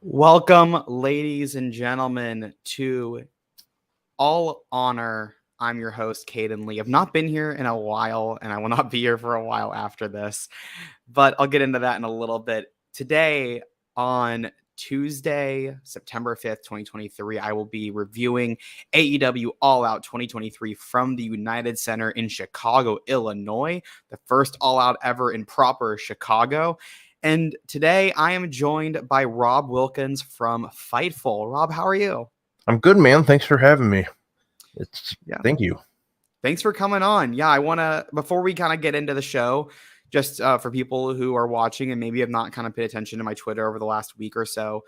Welcome, ladies and gentlemen, to All Honor. I'm your host, Caden Lee. I've not been here in a while, and I will not be here for a while after this, but I'll get into that in a little bit. Today, on Tuesday, September 5th, 2023, I will be reviewing AEW All Out 2023 from the United Center in Chicago, Illinois, the first All Out ever in proper Chicago. And today I am joined by Rob Wilkins from Fightful. Rob, how are you? I'm good, man. Thanks for having me. Thank you. Thanks for coming on. Yeah, I want to, before we kind of get into the show, just for people who are watching and maybe have not kind of paid attention to my Twitter over the last week or so,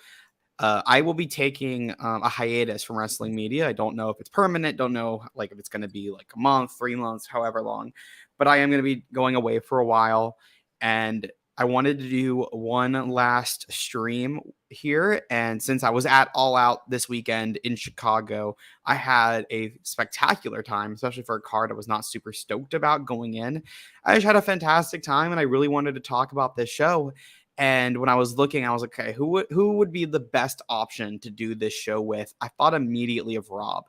I will be taking a hiatus from wrestling media. I don't know if it's permanent, don't know like if it's going to be like a month, 3 months, however long, but I am going to be going away for a while. And I wanted to do one last stream here. And since I was at All Out this weekend in Chicago, I had a spectacular time, especially for a card I was not super stoked about going in. I just had a fantastic time, and I really wanted to talk about this show. And when I was looking, I was like, okay, who would be the best option to do this show with? I thought immediately of Rob,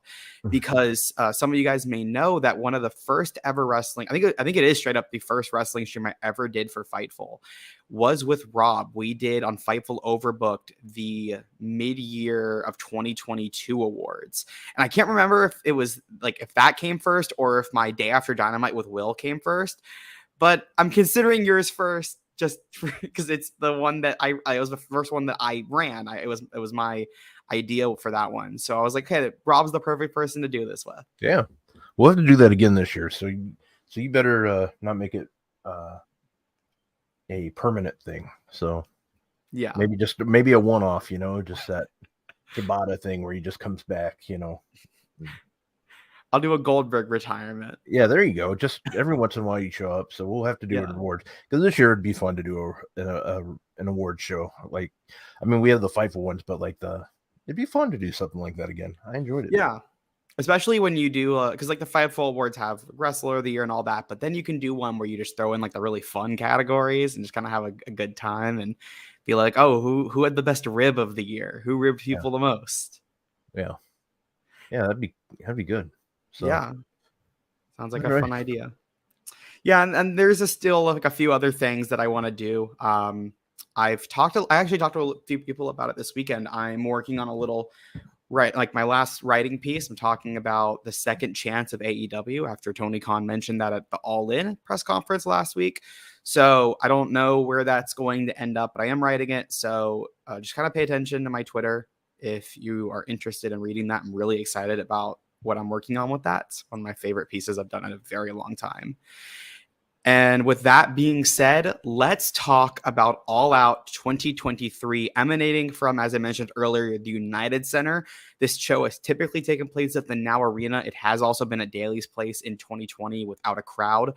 because some of you guys may know that one of the first ever wrestling, I think it is straight up the first wrestling stream I ever did for Fightful, was with Rob. We did on Fightful Overbooked the mid-year of 2022 awards. And I can't remember if it was like if that came first or if my Day After Dynamite with Will came first, but I'm considering yours first just because it's the one that I was the first one that I ran. It was my idea for that one. So I was like, hey, Rob's the perfect person to do this with. Yeah. We'll have to do that again this year. So you better not make it a permanent thing. So yeah, maybe a one-off, just that Tabata thing where he just comes back, I'll do a Goldberg retirement. Yeah, there you go. Just every once in a while you show up. So we'll have to do an award, because this year it'd be fun to do an award show. Like, I mean, we have the Fightful ones, but like it'd be fun to do something like that again. I enjoyed it. Yeah. Especially when you do, because like the Fightful awards have Wrestler of the Year and all that, but then you can do one where you just throw in like the really fun categories and just kind of have a good time and be like, oh, who had the best rib of the year? Who ribbed people the most? Yeah, that'd be good. So. Yeah, sounds like a fun idea. Yeah, and there's still like a few other things that I want to do. I actually talked to a few people about it this weekend. I'm working on a little like my last writing piece. I'm talking about the second chance of AEW after Tony Khan mentioned that at the All In press conference last week. So I don't know where that's going to end up, but I am writing it. So just kind of pay attention to my Twitter if you are interested in reading that. I'm really excited about what I'm working on with that. It's one of my favorite pieces I've done in a very long time. And with that being said, let's talk about All Out 2023, emanating from, as I mentioned earlier, the United Center. This show has typically taken place at the Now Arena. It has also been at Daly's Place in 2020 without a crowd.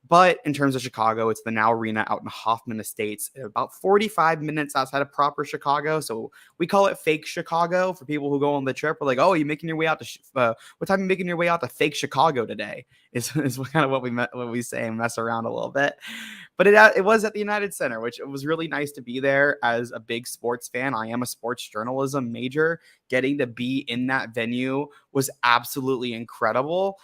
But in terms of Chicago, it's the Now Arena out in Hoffman Estates, about 45 minutes outside of proper Chicago. So we call it fake Chicago for people who go on the trip. We're like, oh, you making your way out to what time are you making your way out to fake Chicago today? Is kind of what we say and mess around a little bit. But it was at the United Center, which it was really nice to be there as a big sports fan. I am a sports journalism major. Getting to be in that venue was absolutely incredible.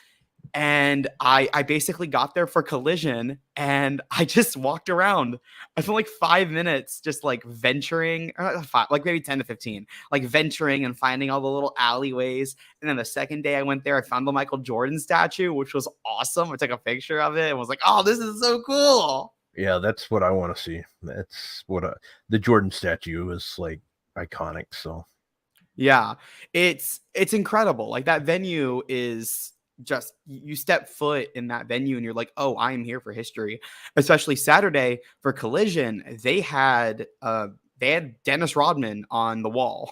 And I basically got there for Collision, and I just walked around. I spent like 5 minutes just like venturing, like maybe 10 to 15, like venturing and finding all the little alleyways. And then the second day I went there, I found the Michael Jordan statue, which was awesome. I took a picture of it and was like, oh, this is so cool. Yeah, that's what I want to see. That's what the Jordan statue is like iconic. So yeah, it's incredible. Like that venue is just, you step foot in that venue and you're like, oh, I am here for history. Especially Saturday for Collision, they had Dennis Rodman on the wall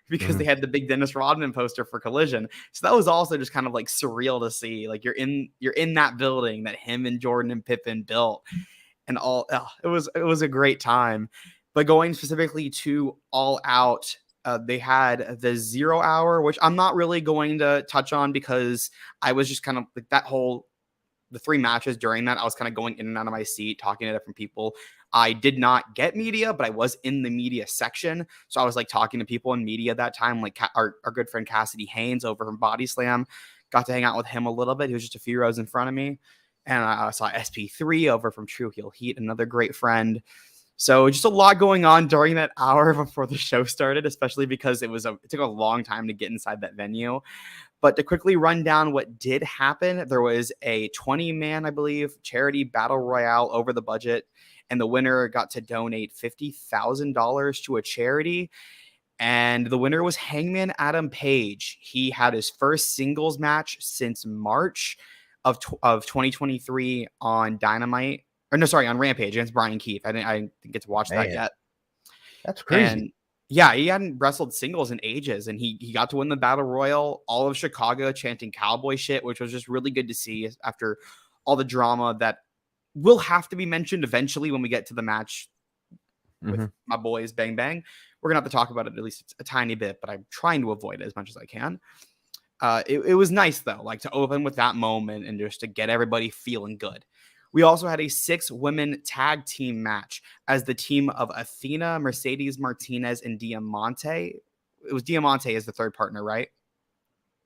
because they had the big Dennis Rodman poster for Collision. So that was also just kind of like surreal to see. Like you're in that building that him and Jordan and Pippen built, and all. It was a great time. But going specifically to All Out, they had the 0 hour, which I'm not really going to touch on because I was just kind of like that whole the 3 matches during that, I was kind of going in and out of my seat, talking to different people. I did not get media, but I was in the media section. So I was like talking to people in media that time, like our good friend Cassidy Haynes over from Body Slam. Got to hang out with him a little bit. He was just a few rows in front of me. And I saw SP3 over from True Heel Heat, another great friend. So just a lot going on during that hour before the show started, especially because it took a long time to get inside that venue. But to quickly run down what did happen, there was a 20-man, I believe, charity battle royale over the budget, and the winner got to donate $50,000 to a charity. And the winner was Hangman Adam Page. He had his first singles match since March of 2023 on Dynamite. Or no, sorry, on Rampage against Brian Keith. I didn't get to watch that yet. That's crazy. And yeah, he hadn't wrestled singles in ages, and he got to win the Battle Royal. All of Chicago chanting cowboy shit, which was just really good to see after all the drama that will have to be mentioned eventually when we get to the match with my boys Bang Bang. We're gonna have to talk about it at least a tiny bit, but I'm trying to avoid it as much as I can. It was nice though, like to open with that moment and just to get everybody feeling good. We also had a 6-women tag team match as the team of Athena, Mercedes Martinez, and Diamante. It was Diamante as the third partner, right?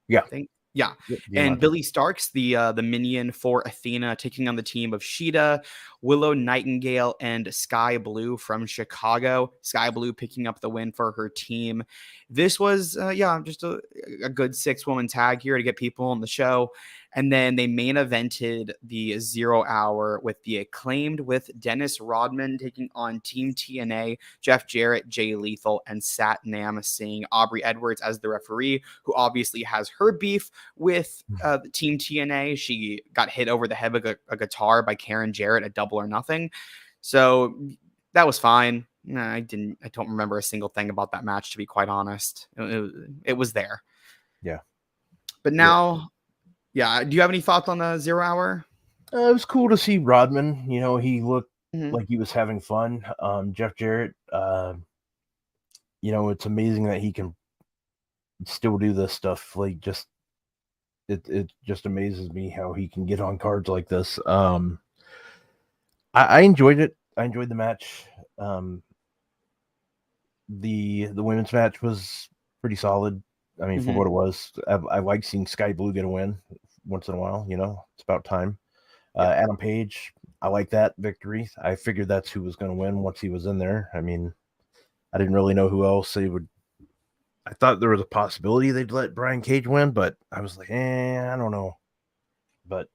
Yeah. I think. Yeah. Diamante. And Billy Starks, the minion for Athena, taking on the team of Sheeta, Willow Nightingale, and Sky Blue from Chicago. Sky Blue picking up the win for her team. This was, just a good 6-woman tag here to get people on the show. And then they main evented the 0 Hour with the Acclaimed with Dennis Rodman taking on Team TNA, Jeff Jarrett, Jay Lethal, and Satnam Singh. Aubrey Edwards as the referee, who obviously has her beef with Team TNA. She got hit over the head with a guitar by Karen Jarrett at Double or Nothing. So that was fine. I don't remember a single thing about that match, to be quite honest. It was there. Yeah. But now... Yeah. Do you have any thoughts on the 0 Hour? It was cool to see Rodman. He looked like he was having fun. Jeff Jarrett, it's amazing that he can still do this stuff. Like, it just amazes me how he can get on cards like this. I enjoyed it. I enjoyed the match. The women's match was pretty solid. I mean, for what it was, I like seeing Sky Blue get a win once in a while. It's about time. Adam Page, I like that victory. I figured that's who was going to win once he was in there. I mean, I didn't really know who else they would. I thought there was a possibility they'd let Brian Cage win, but I was like, I don't know. But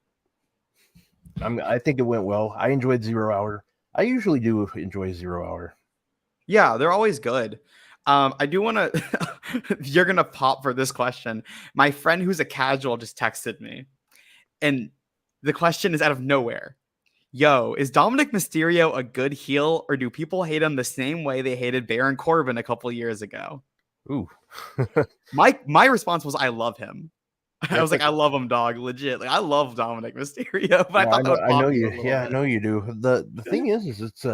I think it went well. I enjoyed 0 Hour. I usually do enjoy 0 Hour. Yeah, they're always good. I do want to, you're going to pop for this question. My friend who's a casual just texted me, and the question is out of nowhere. Yo, is Dominic Mysterio a good heel, or do people hate him the same way they hated Baron Corbin a couple years ago? Ooh. my response was, I love him. I was like, I love him, dog. Legit. Like, I love Dominic Mysterio. But I know you. Yeah, I know you do. The thing is it's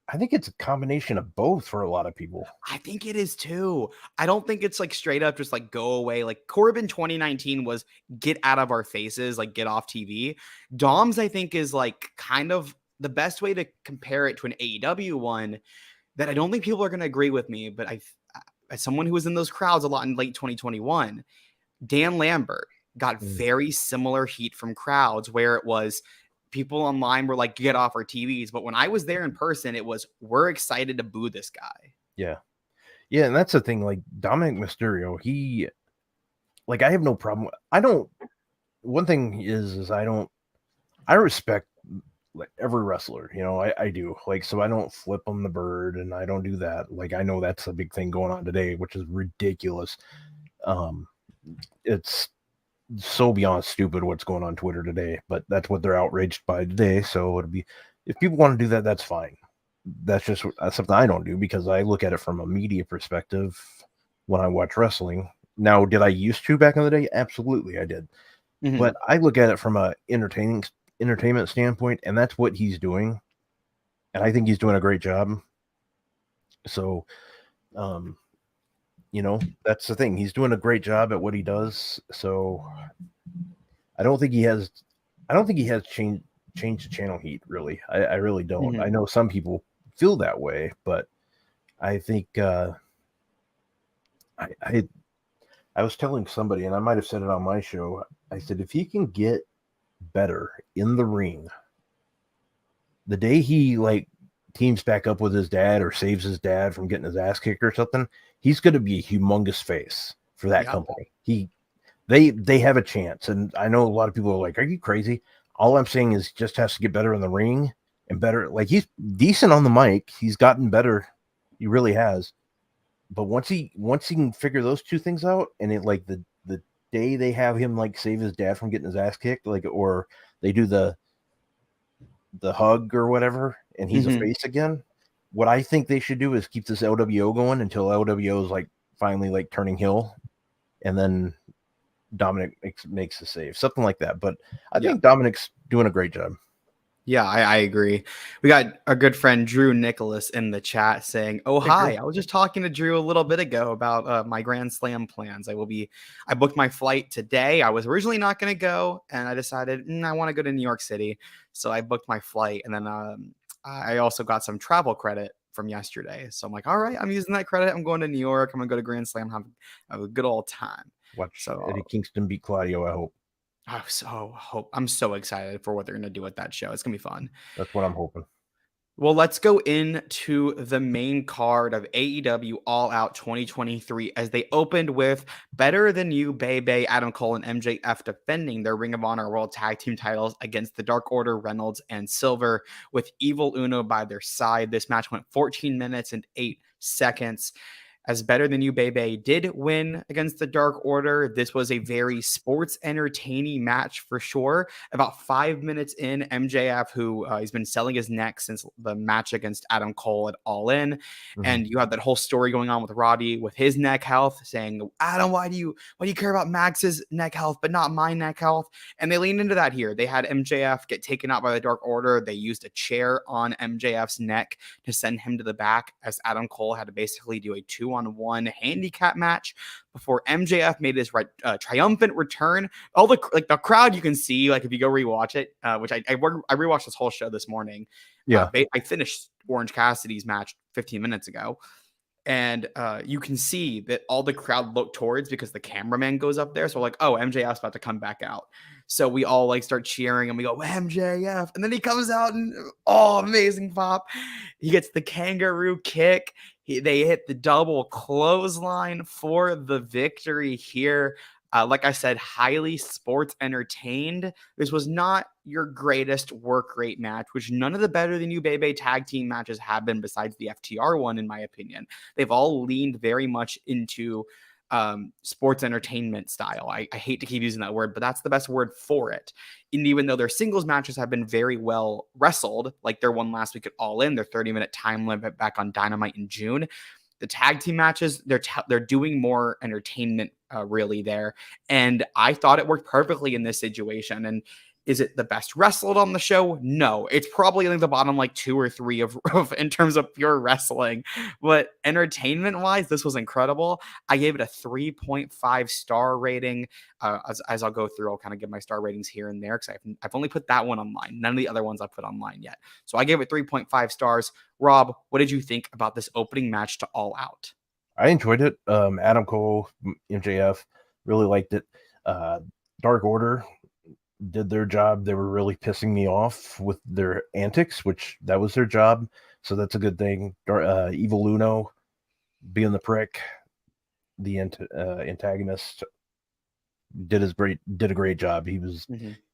I think it's a combination of both for a lot of people. I think it is too. I don't think it's like straight up just like go away. Like Corbin 2019 was get out of our faces, like get off TV. Dom's, I think, is like kind of the best way to compare it to an AEW one that I don't think people are going to agree with me. But as someone who was in those crowds a lot in late 2021, Dan Lambert got very similar heat from crowds where it was people online were like, get off our TVs. But when I was there in person, it was, we're excited to boo this guy. Yeah. Yeah. And that's the thing. Like Dominic Mysterio, I have no problem. One thing is I respect like every wrestler, I do. Like, so I don't flip them the bird and I don't do that. Like, I know that's a big thing going on today, which is ridiculous. It's so beyond stupid what's going on Twitter today, but that's what they're outraged by today. So it'll be, if people want to do that, that's fine. That's something I don't do because I look at it from a media perspective when I watch wrestling. Now, did I used to back in the day? Absolutely, I did. But I look at it from a entertainment standpoint, and that's what he's doing. And I think he's doing a great job. So, that's the thing. He's doing a great job at what he does. So I don't think he has. I don't think he has changed the channel heat. Really, I really don't. Mm-hmm. I know some people feel that way, but I think I I was telling somebody, and I might have said it on my show. I said if he can get better in the ring, the day he like teams back up with his dad or saves his dad from getting his ass kicked or something, he's going to be a humongous face for that company. They have a chance, and I know a lot of people are like, "Are you crazy?" All I'm saying is just has to get better in the ring and better. Like he's decent on the mic, he's gotten better, he really has. But once he can figure those two things out, and it like the day they have him like save his dad from getting his ass kicked, like or they do the hug or whatever, and he's a face again. What I think they should do is keep this LWO going until LWO is like finally like turning heel, and then Dominic makes the save, something like that. But I think Dominic's doing a great job. Yeah, I agree. We got our good friend Drew Nicholas in the chat saying, "Oh, hi. I was just talking to Drew a little bit ago about my Grand Slam plans. I booked my flight today. I was originally not going to go, and I decided I want to go to New York City. So I booked my flight, and then I also got some travel credit from yesterday. So I'm like, all right, I'm using that credit. I'm going to New York. I'm going to go to Grand Slam, have a good old time. Watch Eddie Kingston beat Claudio, I hope. I'm so excited for what they're going to do with that show. It's going to be fun. That's what I'm hoping. Well, let's go into the main card of AEW All Out 2023 as they opened with Better Than You, Bebe, Adam Cole, and MJF defending their Ring of Honor World Tag Team titles against the Dark Order, Reynolds, and Silver with Evil Uno by their side. This match went 14 minutes and 8 seconds. As Better Than You, Bebe did win against the Dark Order. This was a very sports entertaining match for sure. About 5 minutes in, MJF, who he's been selling his neck since the match against Adam Cole at All In, and you have that whole story going on with Roddy with his neck health, saying, "Adam, why do you care about Max's neck health but not my neck health?" And they leaned into that here. They had MJF get taken out by the Dark Order. They used a chair on MJF's neck to send him to the back, as Adam Cole had to basically do a 2-on-1 handicap match before MJF made his triumphant return. All the crowd you can see, like if you go rewatch it, which I rewatched this whole show this morning. Yeah, I finished Orange Cassidy's match 15 minutes ago, and you can see that all the crowd looked towards because the cameraman goes up there. So like, oh, MJF's about to come back out. So we all like start cheering and we go, MJF. And then he comes out and amazing pop. He gets the kangaroo kick. They hit the double clothesline for the victory here. Like I said, highly sports entertained. This was not your greatest work rate match, which none of the Better Than You, Bebe tag team matches have been besides the FTR one, in my opinion. They've all leaned very much into sports entertainment style. I hate to keep using that word, but that's the best word for it. And even though their singles matches have been very well wrestled, like their one last week at All In, their 30-minute time limit back on Dynamite in June, the tag team matches, they're doing more entertainment really there. And I thought it worked perfectly in this situation. And is it the best wrestled on the show? No, it's probably like the bottom like 2 or 3 of in terms of pure wrestling. But entertainment wise, this was incredible. I gave it a 3.5 star rating. As I'll go through, I'll kind of give my star ratings here and there because I've only put that one online. None of the other ones I've put online yet. So I gave it 3.5 stars. Rob, what did you think about this opening match to All Out? I enjoyed it. Adam Cole, MJF, really liked it. Dark Order did their job. They were really pissing me off with their antics, which that was their job. So that's a good thing. Evil Uno being the prick, the antagonist, did a great job. He was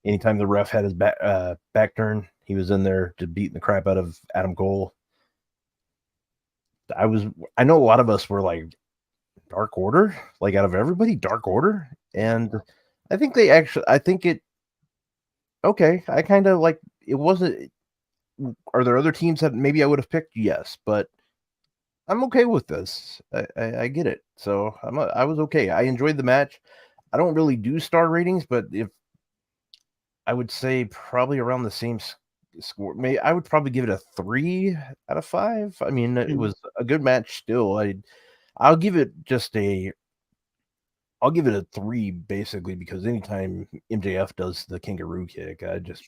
anytime the ref had his back turn, he was in there to beating the crap out of Adam Cole. I know a lot of us were like, Dark Order, like out of everybody, Dark Order, and I think okay, I kind of like it. Wasn't, are there other teams that maybe I would have picked? Yes, but I'm okay with this. I get it. So I was okay. I enjoyed the match. I don't really do star ratings, but if I would say probably around the same score, I would probably give it a 3 out of 5. I mean, it was a good match still. I'll give it just I'll give it a 3 basically because anytime MJF does the kangaroo kick, I just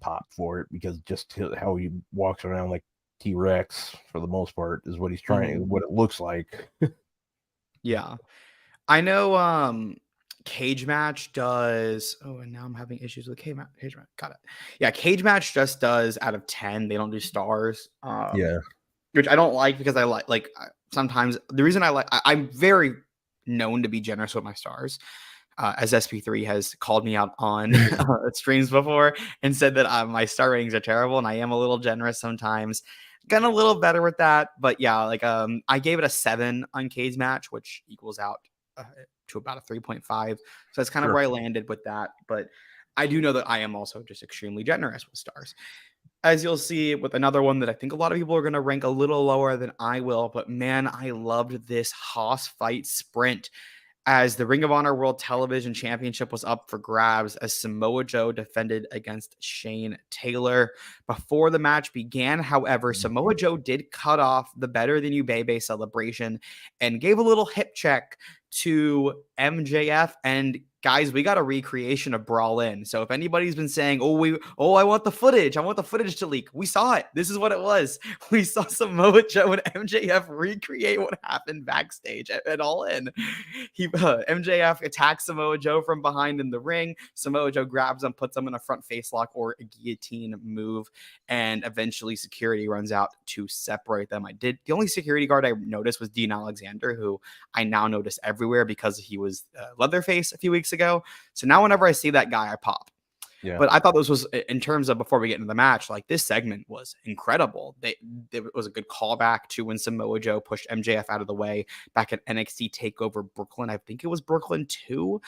pop for it because just how he walks around like T-Rex for the most part is what he's trying, what it looks like. Yeah. I know Cage Match does. Oh, and now I'm having issues with Cage Match. Got it. Yeah, Cage Match just does out of 10. They don't do stars. Yeah. Which I don't like because I like sometimes the reason I'm very known to be generous with my stars. As SP3 has called me out on streams before and said that my star ratings are terrible, and I am a little generous sometimes. Gotten a little better with that, but yeah, like I gave it a 7 on Cage Match, which equals out to about a 3.5. So that's kind of where I landed with that. But I do know that I am also just extremely generous with stars. As you'll see with another one that I think a lot of people are going to rank a little lower than I will, but man, I loved this Haas fight sprint as the Ring of Honor World Television Championship was up for grabs as Samoa Joe defended against Shane Taylor. Before the match began, however, Samoa Joe did cut off the Better Than You Bebe celebration and gave a little hip check to MJF. And guys, we got a recreation of Brawl In. So if anybody's been saying, I want the footage to leak, we saw it. This is what it was. We saw Samoa Joe and MJF recreate what happened backstage at All In. MJF attacks Samoa Joe from behind in the ring. Samoa Joe grabs him, puts him in a front face lock or a guillotine move, and eventually security runs out to separate them. The only security guard I noticed was Dean Alexander, who I now notice everywhere because he was Leatherface a few weeks ago. So now whenever I see that guy, I pop. Yeah. But I thought this was, in terms of before we get into the match, like this segment was incredible. It was a good callback to when Samoa Joe pushed MJF out of the way back at NXT TakeOver Brooklyn. I think it was Brooklyn 2.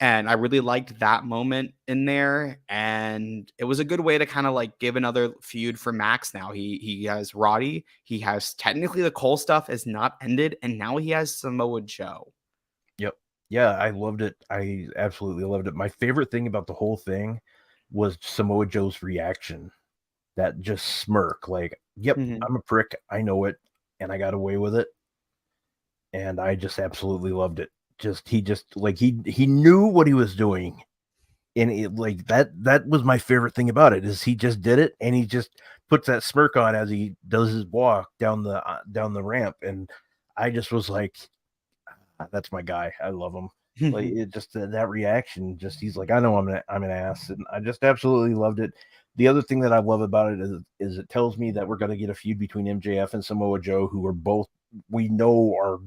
And I really liked that moment in there. And it was a good way to kind of like give another feud for Max now. He has Roddy. He has technically the Cole stuff is not ended. And now he has Samoa Joe. Yep. Yeah, I loved it. I absolutely loved it. My favorite thing about the whole thing was Samoa Joe's reaction. That just smirk, like, yep, I'm a prick. I know it. And I got away with it. And I just absolutely loved it. He knew what he was doing. And it, like that was my favorite thing about it is he just did it and he just puts that smirk on as he does his walk down the ramp. And I just was like, that's my guy. I love him. Like it just that reaction, just he's like, I know I'm an ass, and I just absolutely loved it. The other thing that I love about it is it tells me that we're going to get a feud between MJF and Samoa Joe, who are both we know are,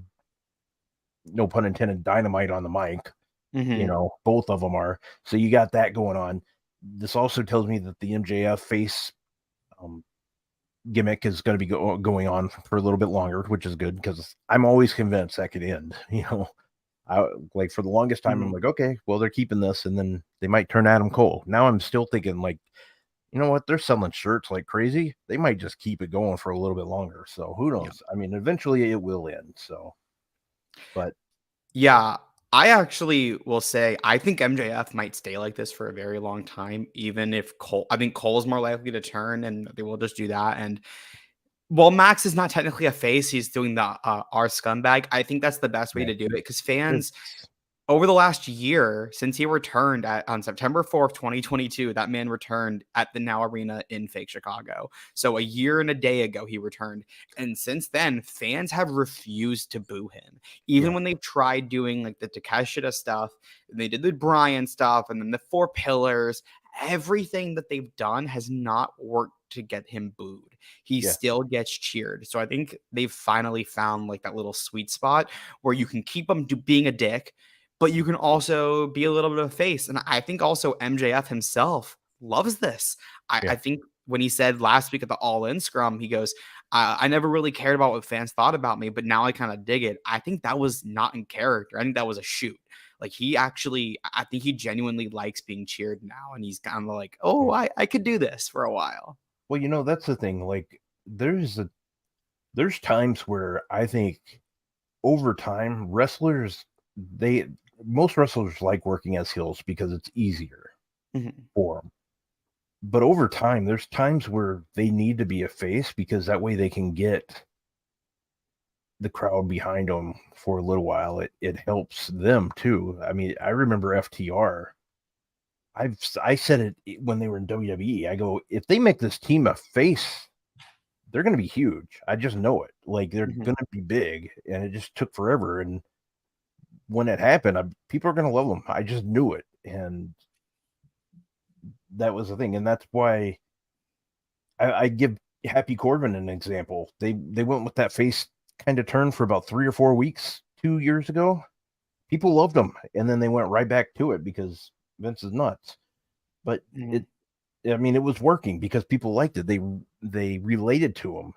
no pun intended, dynamite on the mic. You know, both of them are. So you got that going on. This also tells me that the MJF face gimmick is going to be going on for a little bit longer, which is good because I'm always convinced that could end. You know, like for the longest time, I'm like, okay, well, they're keeping this, and then they might turn Adam Cole. Now I'm still thinking, like, you know what? They're selling shirts like crazy. They might just keep it going for a little bit longer. So who knows? Yeah. I mean, eventually it will end. So, but yeah. I actually will say I think MJF might stay like this for a very long time, even if I think Cole's more likely to turn, and they will just do that. And while Max is not technically a face, he's doing the R scumbag. I think that's the best way to do it because fans over the last year since he returned on September 4th, 2022, that man returned at the Now Arena in fake Chicago. So a year and a day ago, he returned. And since then, fans have refused to boo him. Even when they've tried doing like the Takeshita stuff, they did the Bryan stuff, and then the 4 Pillars, everything that they've done has not worked to get him booed. He still gets cheered. So I think they've finally found like that little sweet spot where you can keep him being a dick, but you can also be a little bit of a face. And I think also MJF himself loves this. I think when he said last week at the All In scrum, he goes, I never really cared about what fans thought about me, but now I kind of dig it. I think that was not in character. I think that was a shoot. Like I think he genuinely likes being cheered now. And he's kind of like, oh, I could do this for a while. Well, you know, that's the thing. Like there's times where I think over time most wrestlers like working as heels because it's easier for them. But over time, there's times where they need to be a face because that way they can get the crowd behind them for a little while, it helps them too. I mean, I remember FTR. I said it when they were in WWE. I go, if they make this team a face, they're going to be huge. I just know it. Like they're going to be big, and it just took forever. And when it happened, people are going to love them. I just knew it, and that was the thing. And that's why I give Happy Corbin an example. They went with that face kind of turn for about 3 or 4 weeks 2 years ago. People loved them, and then they went right back to it because Vince is nuts. But it was working because people liked it. They related to him.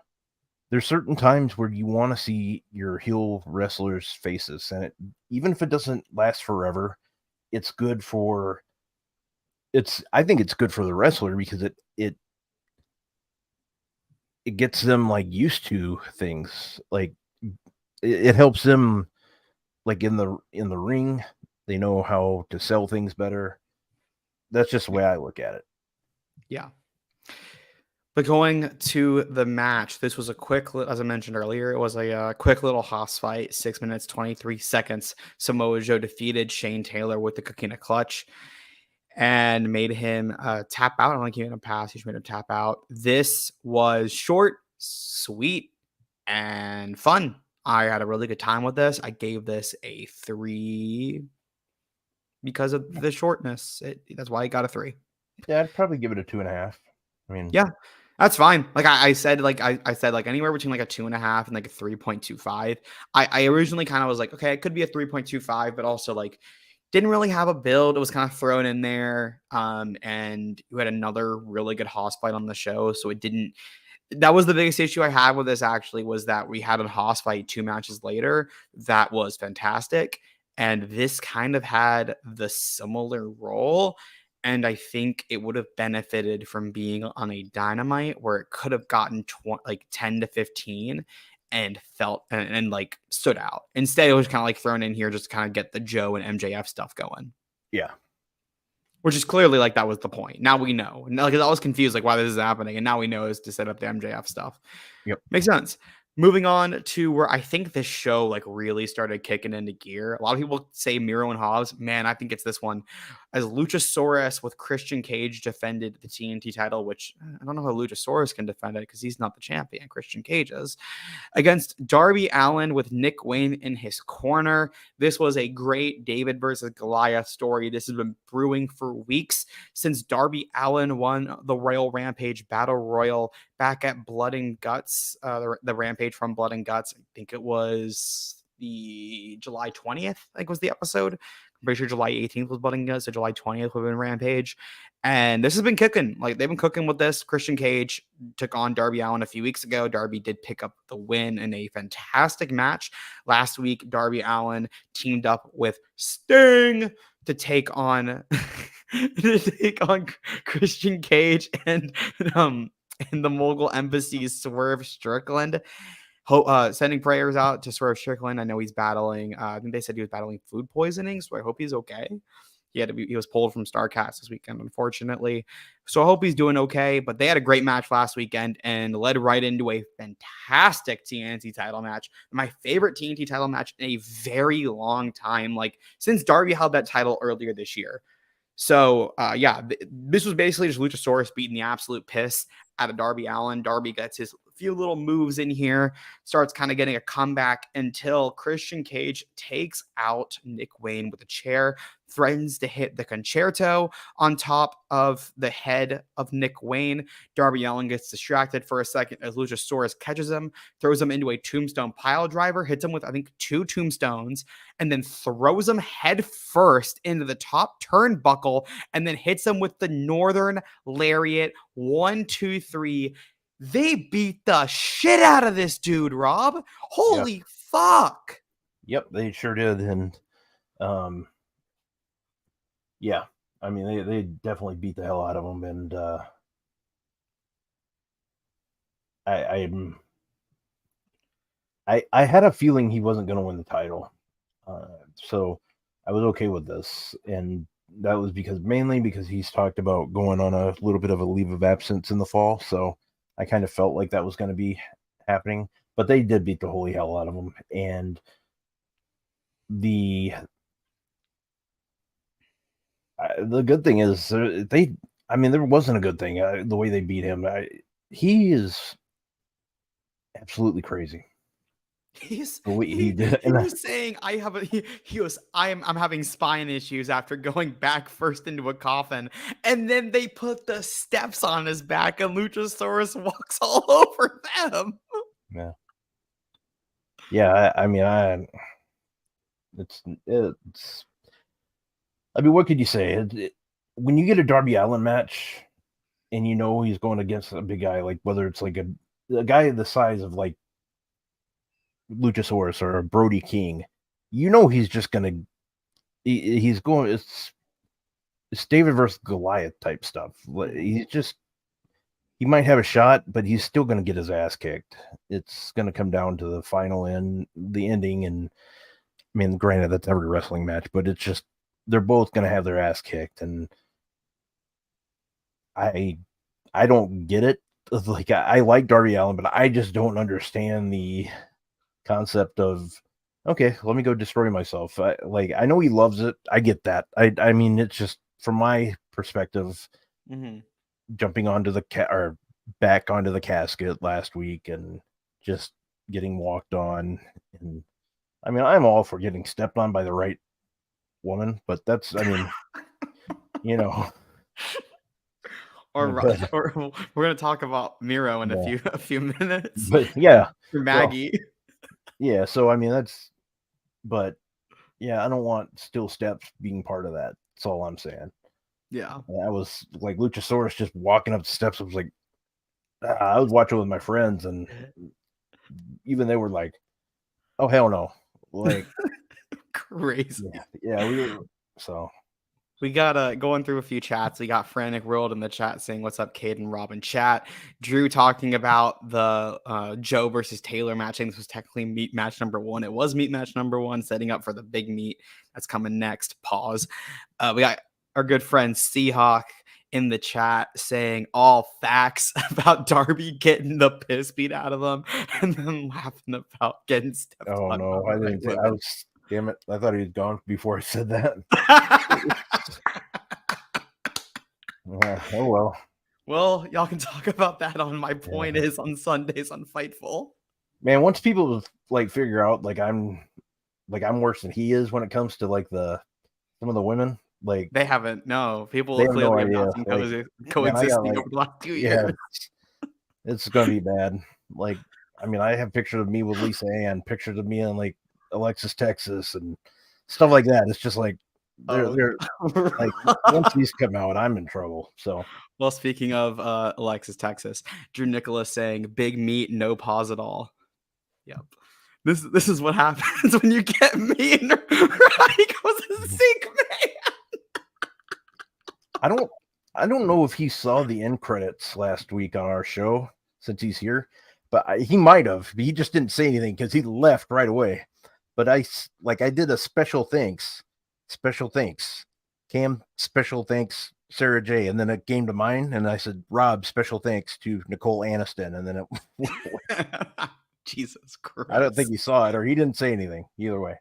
There's certain times where you want to see your heel wrestlers' faces, and even if it doesn't last forever, it's good for. I think it's good for the wrestler because it gets them like used to things. Like it helps them, like in the ring, they know how to sell things better. That's just the way I look at it. Yeah. But going to the match, this was a quick, as I mentioned earlier, it was a quick little hoss fight, 6 minutes, 23 seconds. Samoa Joe defeated Shane Taylor with the Coquina Clutch and made him tap out. I don't think he made him pass. He just made him tap out. This was short, sweet, and fun. I had a really good time with this. I gave this a 3 because of the shortness. That's why I got a 3. Yeah, I'd probably give it a 2.5. I mean, yeah, that's fine. Like I said, I said anywhere between like a 2.5 and like a 3.25. I originally kind of was like, okay, it could be a 3.25, but also like didn't really have a build. It was kind of thrown in there. And you had another really good hoss fight on the show. So it didn't, that was the biggest issue I had with this actually, was that we had a hoss fight 2 matches later. That was fantastic. And this kind of had the similar role. And I think it would have benefited from being on a Dynamite where it could have gotten 10 to 15 and felt and like stood out. Instead, it was kind of like thrown in here just to kind of get the Joe and MJF stuff going. Yeah. Which is clearly like that was the point. Now we know. Like I was confused like why this is happening, and now we know is to set up the MJF stuff. Yep. Makes sense. Moving on to where I think this show like really started kicking into gear. A lot of people say Miro and Hobbs. Man, I think it's this one. As Luchasaurus with Christian Cage defended the TNT title, which I don't know how Luchasaurus can defend it because he's not the champion. Christian Cage is. Against Darby Allin with Nick Wayne in his corner. This was a great David versus Goliath story. This has been brewing for weeks since Darby Allin won the Royal Rampage Battle Royal back at Blood and Guts, the Rampage from Blood and Guts. I think it was the July 20th, I think was the episode. I'm pretty sure July 18th was Blood and Guts, so July 20th would have been Rampage. And this has been cooking. Like they've been cooking with this. Christian Cage took on Darby Allin a few weeks ago. Darby did pick up the win in a fantastic match. Last week, Darby Allin teamed up with Sting to take on Christian Cage and the Mogul Embassy's Swerve Strickland. Sending prayers out to Swerve Strickland. I know he's battling. I think they said he was battling food poisoning, so I hope he's okay. He was pulled from StarCast this weekend, unfortunately. So I hope he's doing okay. But they had a great match last weekend and led right into a fantastic TNT title match. My favorite TNT title match in a very long time, like since Darby held that title earlier this year. So, this was basically just Luchasaurus beating the absolute piss out of Darby Allin. Darby gets his few little moves in here, starts kind of getting a comeback until Christian Cage takes out Nick Wayne with a chair, threatens to hit the concerto on top of the head of Nick Wayne. Darby Allin gets distracted for a second as Luchasaurus catches him, throws him into a tombstone pile driver, hits him with, I think, 2 tombstones, and then throws him head first into the top turnbuckle, and then hits him with the Northern Lariat. 1, 2, 3. They beat the shit out of this dude, Rob. Holy fuck. Yep, they sure did. And yeah, I mean they definitely beat the hell out of him. And I had a feeling he wasn't going to win the title, so I was okay with this. And that was mainly because he's talked about going on a little bit of a leave of absence in the fall. So I kind of felt like that was going to be happening. but they did beat the holy hell out of them. And the good thing is I mean, there wasn't a good thing the way they beat him. He is absolutely crazy. He did. was saying I'm having spine issues after going back first into a coffin, and then they put the steps on his back and Luchasaurus walks all over them. Yeah. I mean, it's I mean, what could you say? When you get a Darby Allin match and you know he's going against a big guy, like whether it's like a guy the size of like Luchasaurus or a Brody King, you know he's just gonna he's going it's David versus Goliath type stuff. He might have a shot, but he's still gonna get his ass kicked. It's gonna come down to the final the ending, and I mean, granted that's every wrestling match, but it's just they're both gonna have their ass kicked, and I don't get it. Like I like Darby Allin, but I just don't understand the concept of okay, let me go destroy myself. I know he loves it. I get that. I mean, it's just from my perspective, jumping onto or back onto the casket last week and just getting walked on. And I mean, I'm all for getting stepped on by the right woman, but that's, I mean, you know. Or we're going to talk about Miro in a few minutes. But yeah, for Maggie. Well, yeah, so I mean but yeah, I don't want steel steps being part of that. That's all I'm saying. Yeah. And I was like Luchasaurus just walking up the steps. I was like, I was watching with my friends, and even they were like, "Oh hell no!" Like crazy. Yeah, we were so. We got going through a few chats. We got Frantic World in the chat saying, "What's up, Cade and Rob in chat?" Drew talking about the Joe versus Taylor match. I think this was technically meat match number 1. It was meat match number 1, setting up for the big meat that's coming next. Pause. We got our good friend Seahawk in the chat saying all facts about Darby getting the piss beat out of him, and then laughing about getting stepped on. Oh no, I didn't. I was. Damn it! I thought he was gone before I said that. Oh well. Well, y'all can talk about that on My Point Is on Sundays on Fightful. Man, once people like figure out like I'm worse than he is when it comes to like some of the women, like they haven't. No, people clearly have not been coexisting over the last 2 years. It's gonna be bad. Like, I mean, I have pictures of me with Lisa Ann, pictures of me in like Alexis, Texas, and stuff like that. It's just like they're like once these come out, I'm in trouble. So, well, speaking of Alexis, Texas, Drew Nicholas saying big meat, no pause at all. Yep. This is what happens when you get mean. He goes a sick man. I don't know if he saw the end credits last week on our show since he's here, but he might have. He just didn't say anything because he left right away. But I did a special thanks, Cam, special thanks, Sarah J, and then it came to mine, and I said, Rob, special thanks to Nicole Aniston, and then it. Jesus Christ! I don't think he saw it, or he didn't say anything. Either way.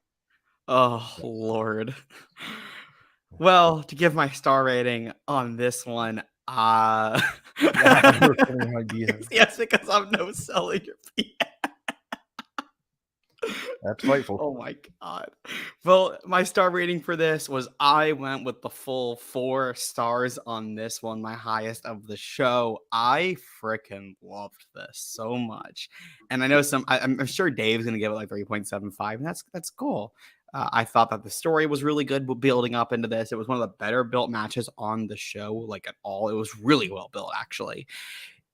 Oh Lord. Well, to give my star rating on this one, yes, because I'm no selling your PA. That's Fightful. Oh my god. Well, my star rating for this was I went with the full 4 stars on this one, my highest of the show. I freaking loved this so much. And I know I'm sure Dave's going to give it like 3.75, and that's cool. I thought that the story was really good building up into this. It was one of the better built matches on the show, like at all. It was really well built, actually.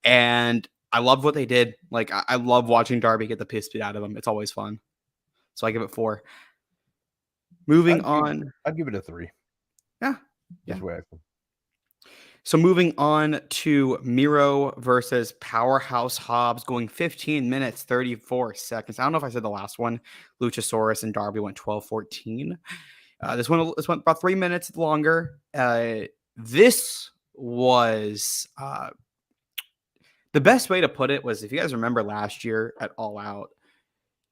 And I loved what they did. Like, I love watching Darby get the piss beat out of him. It's always fun. So I give it 4. Moving on. I'd give it a 3. Yeah. So moving on to Miro versus Powerhouse Hobbs, going 15 minutes, 34 seconds. I don't know if I said the last one. Luchasaurus and Darby went 12-14. This one about 3 minutes longer. This was The best way to put it was, if you guys remember last year at All Out,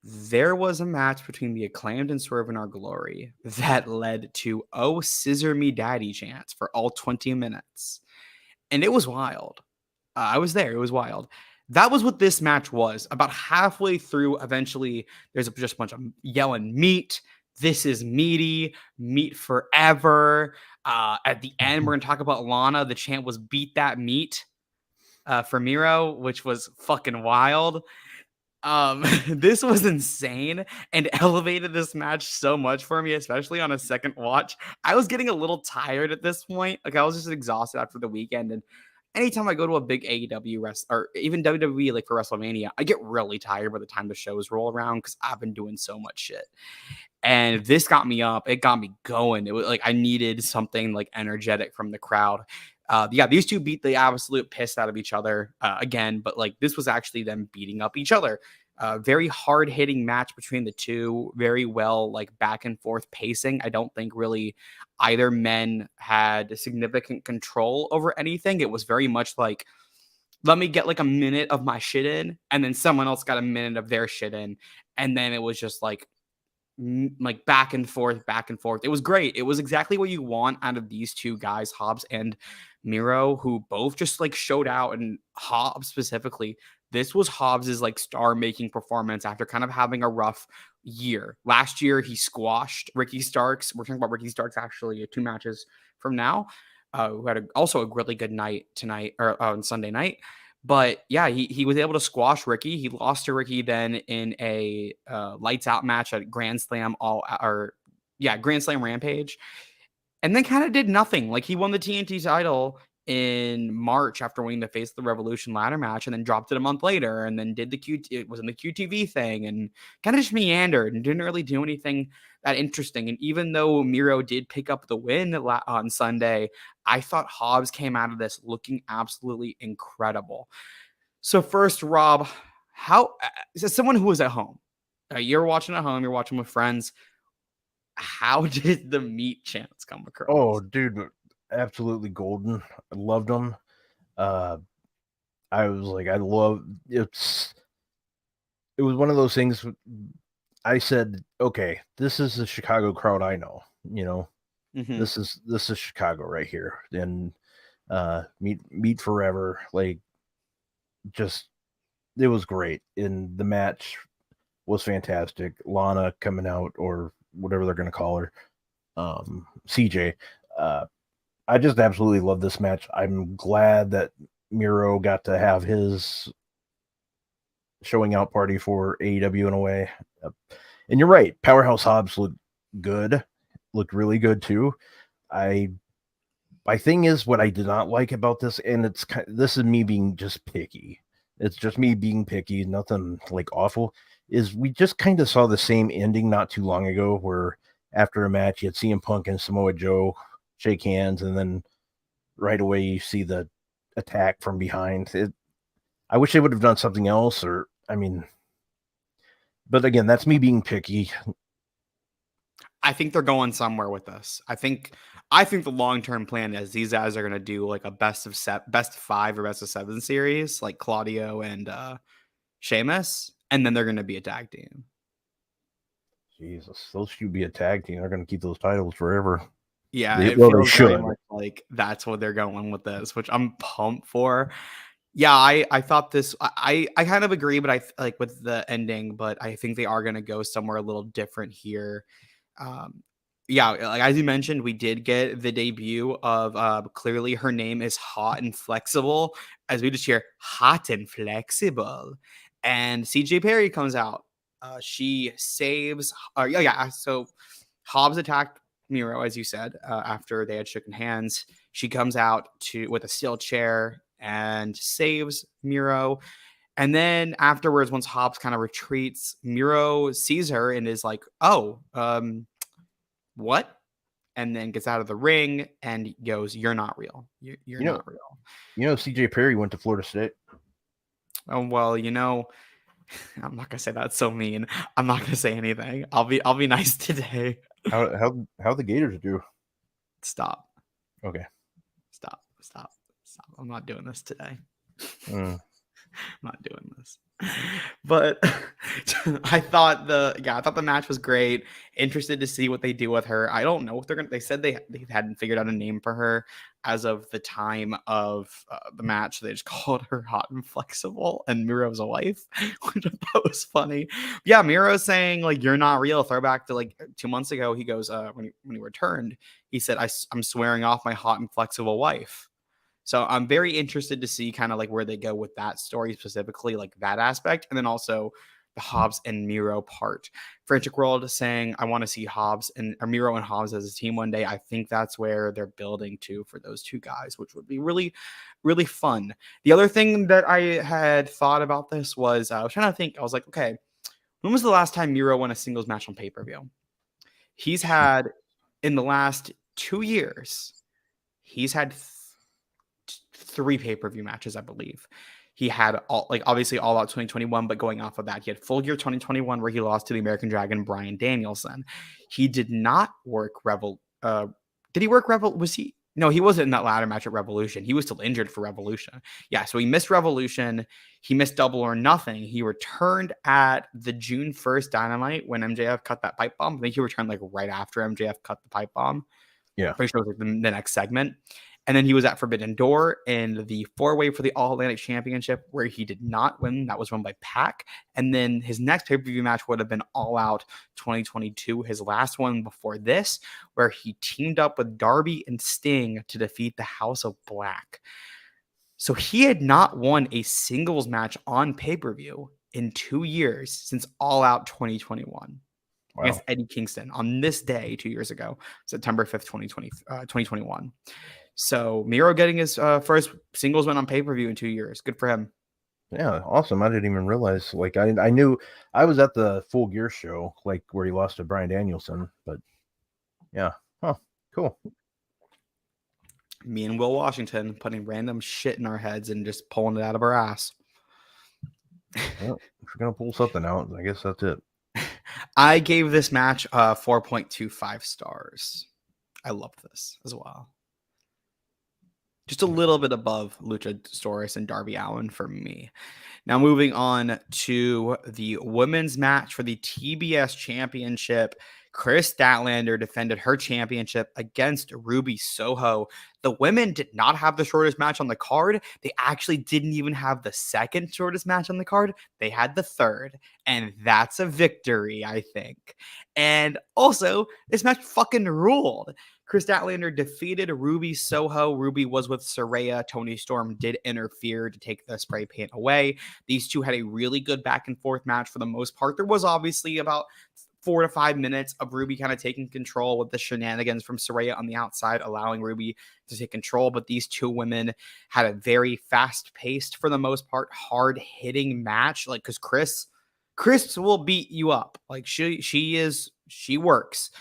there was a match between the Acclaimed and Swerve in Our Glory that led to "Oh Scissor Me Daddy" chants for all 20 minutes. And it was wild. I was there. It was wild. That was what this match was. About halfway through, eventually, there's just a bunch of yelling meat. This is meaty, meat forever. At the end, we're going to talk about Lana. The chant was "Beat That Meat" for Miro, which was fucking wild. This was insane and elevated this match so much for me, especially on a second watch. I was getting a little tired at this point. Like, I was just exhausted after the weekend. And anytime I go to a big AEW or even WWE, like for WrestleMania, I get really tired by the time the shows roll around because I've been doing so much shit. And this got me up. It got me going. It was like I needed something like energetic from the crowd. Yeah, these two beat the absolute piss out of each other again, but like this was actually them beating up each other. Very hard hitting match between the two. Very well, like back and forth pacing. I don't think really either men had significant control over anything. It was very much like, let me get like a minute of my shit in, and then someone else got a minute of their shit in, and then it was just like back and forth, back and forth. It was great. It was exactly what you want out of these two guys, Hobbs and Miro, who both just like showed out. And Hobbs specifically, this was Hobbs's like star-making performance after kind of having a rough year. Last year, he squashed Ricky Starks. We're talking about Ricky Starks actually 2 matches from now, who had also a really good night tonight or on Sunday night. But yeah, he was able to squash Ricky. He lost to Ricky then in a lights out match at Grand Slam Grand Slam Rampage, and then kind of did nothing. Like he won the TNT title in March after winning the Face of the Revolution ladder match, and then dropped it a month later, and then did it was in the QTV thing, and kind of just meandered and didn't really do anything that interesting. And even though Miro did pick up the win on Sunday, I thought Hobbs came out of this looking absolutely incredible. So first, Rob, how, as someone who was at home, you're watching at home, you're watching with friends, how did the meat chants come across? Oh, dude, absolutely golden. I loved them. I was like, it was one of those things. I said, okay, this is the Chicago crowd I know, mm-hmm. This is Chicago right here. And meat forever. Like, just, it was great. And the match was fantastic. Lana coming out, or whatever they're going to call her, CJ. I just absolutely love this match. I'm glad that Miro got to have his showing out party for AEW in a way. And you're right, Powerhouse Hobbs looked really good too. My thing is, what I did not like about this, and this is me being just picky. It's just me being picky, nothing like awful, is we just kind of saw the same ending not too long ago, where after a match you had CM Punk and Samoa Joe shake hands, and then right away you see the attack from behind. I wish they would have done something else, but again, that's me being picky. I think they're going somewhere with this. I think the long-term plan is these guys are going to do like a best of 5 or best of 7 series, like Claudio and Sheamus, and then they're going to be a tag team. Jesus, those should be a tag team. They're going to keep those titles forever. Yeah, it feels very much like that's what they're going with this, which I'm pumped for. Yeah, I thought this. I kind of agree, but I like with the ending, but I think they are going to go somewhere a little different here. Yeah, like as you mentioned, we did get the debut of clearly her name is Hot and Flexible, as we just hear Hot and Flexible, and CJ Perry comes out. She saves. So Hobbs attacked Miro, as you said, after they had shaken hands. She comes out with a steel chair and saves Miro. And then afterwards, once Hobbs kind of retreats, Miro sees her and is like, oh, what? And then gets out of the ring and goes, you're not real. You're not real. CJ Perry went to Florida State. Oh, well, I'm not going to say that's so mean. I'm not going to say anything. I'll be nice today. How the Gators do? Stop. Okay. Stop. I'm not doing this today. not doing this. But I thought the match was great. Interested to see what they do with her. I don't know if they're gonna. They said they hadn't figured out a name for her as of the time of the match. They just called her Hot and Flexible and Miro's a wife, which I thought was funny. Yeah, Miro's saying like you're not real. Throwback to like 2 months ago. He goes when he returned, he said I'm swearing off my hot and flexible wife. So I'm very interested to see kind of like where they go with that story specifically, like that aspect, and then also the Hobbs and Miro part. Frantic World saying I want to see Hobbs and or Miro and Hobbs as a team one day. I think that's where they're building to for those two guys, which would be really, really fun. The other thing that I had thought about this was I was trying to think. I was like, okay, when was the last time Miro won a singles match on pay-per-view? He's had in the last 2 years, he's had 3 pay-per-view matches, I believe. He had obviously All Out 2021, but going off of that, he had Full Gear 2021 where he lost to the American Dragon Bryan Danielson. He did not work did he work Revel? Was he? No, he wasn't in that ladder match at Revolution. He was still injured for Revolution. Yeah, so he missed Revolution. He missed Double or Nothing. He returned at the June 1st Dynamite when MJF cut that pipe bomb. I think he returned like right after MJF cut the pipe bomb. Yeah. Pretty sure it was like the next segment. And then he was at Forbidden Door in the 4-way for the All Atlantic Championship, where he did not win. That was won by Pac. And then his next pay-per-view match would have been All Out 2022, his last one before this, where he teamed up with Darby and Sting to defeat the House of Black. So he had not won a singles match on pay-per-view in 2 years since All Out 2021. Wow. Against Eddie Kingston on this day 2 years ago, September 5th, 2021. So Miro getting his first singles win on pay-per-view in 2 years. Good for him. Yeah, awesome. I didn't even realize. Like I knew I was at the Full Gear show, like where he lost to Bryan Danielson. But yeah, cool. Me and Will Washington putting random shit in our heads and just pulling it out of our ass. Well, if we're gonna pull something out, I guess that's it. I gave this match 4.25 stars. I loved this as well. Just a little bit above Luchasaurus and Darby Allin for me. Now moving on to the women's match for the TBS Championship. Chris Statlander defended her championship against Ruby Soho. The women did not have the shortest match on the card. They actually didn't even have the second shortest match on the card. They had the third, and that's a victory, I think. And also, this match fucking ruled. Chris Statlander defeated Ruby Soho. Ruby was with Saraya. Toni Storm did interfere to take the spray paint away. These two had a really good back and forth match for the most part. There was obviously about 4 to 5 minutes of Ruby kind of taking control with the shenanigans from Saraya on the outside, allowing Ruby to take control. But these two women had a very fast-paced, for the most part, hard-hitting match. Like, because Chris will beat you up. Like, she works.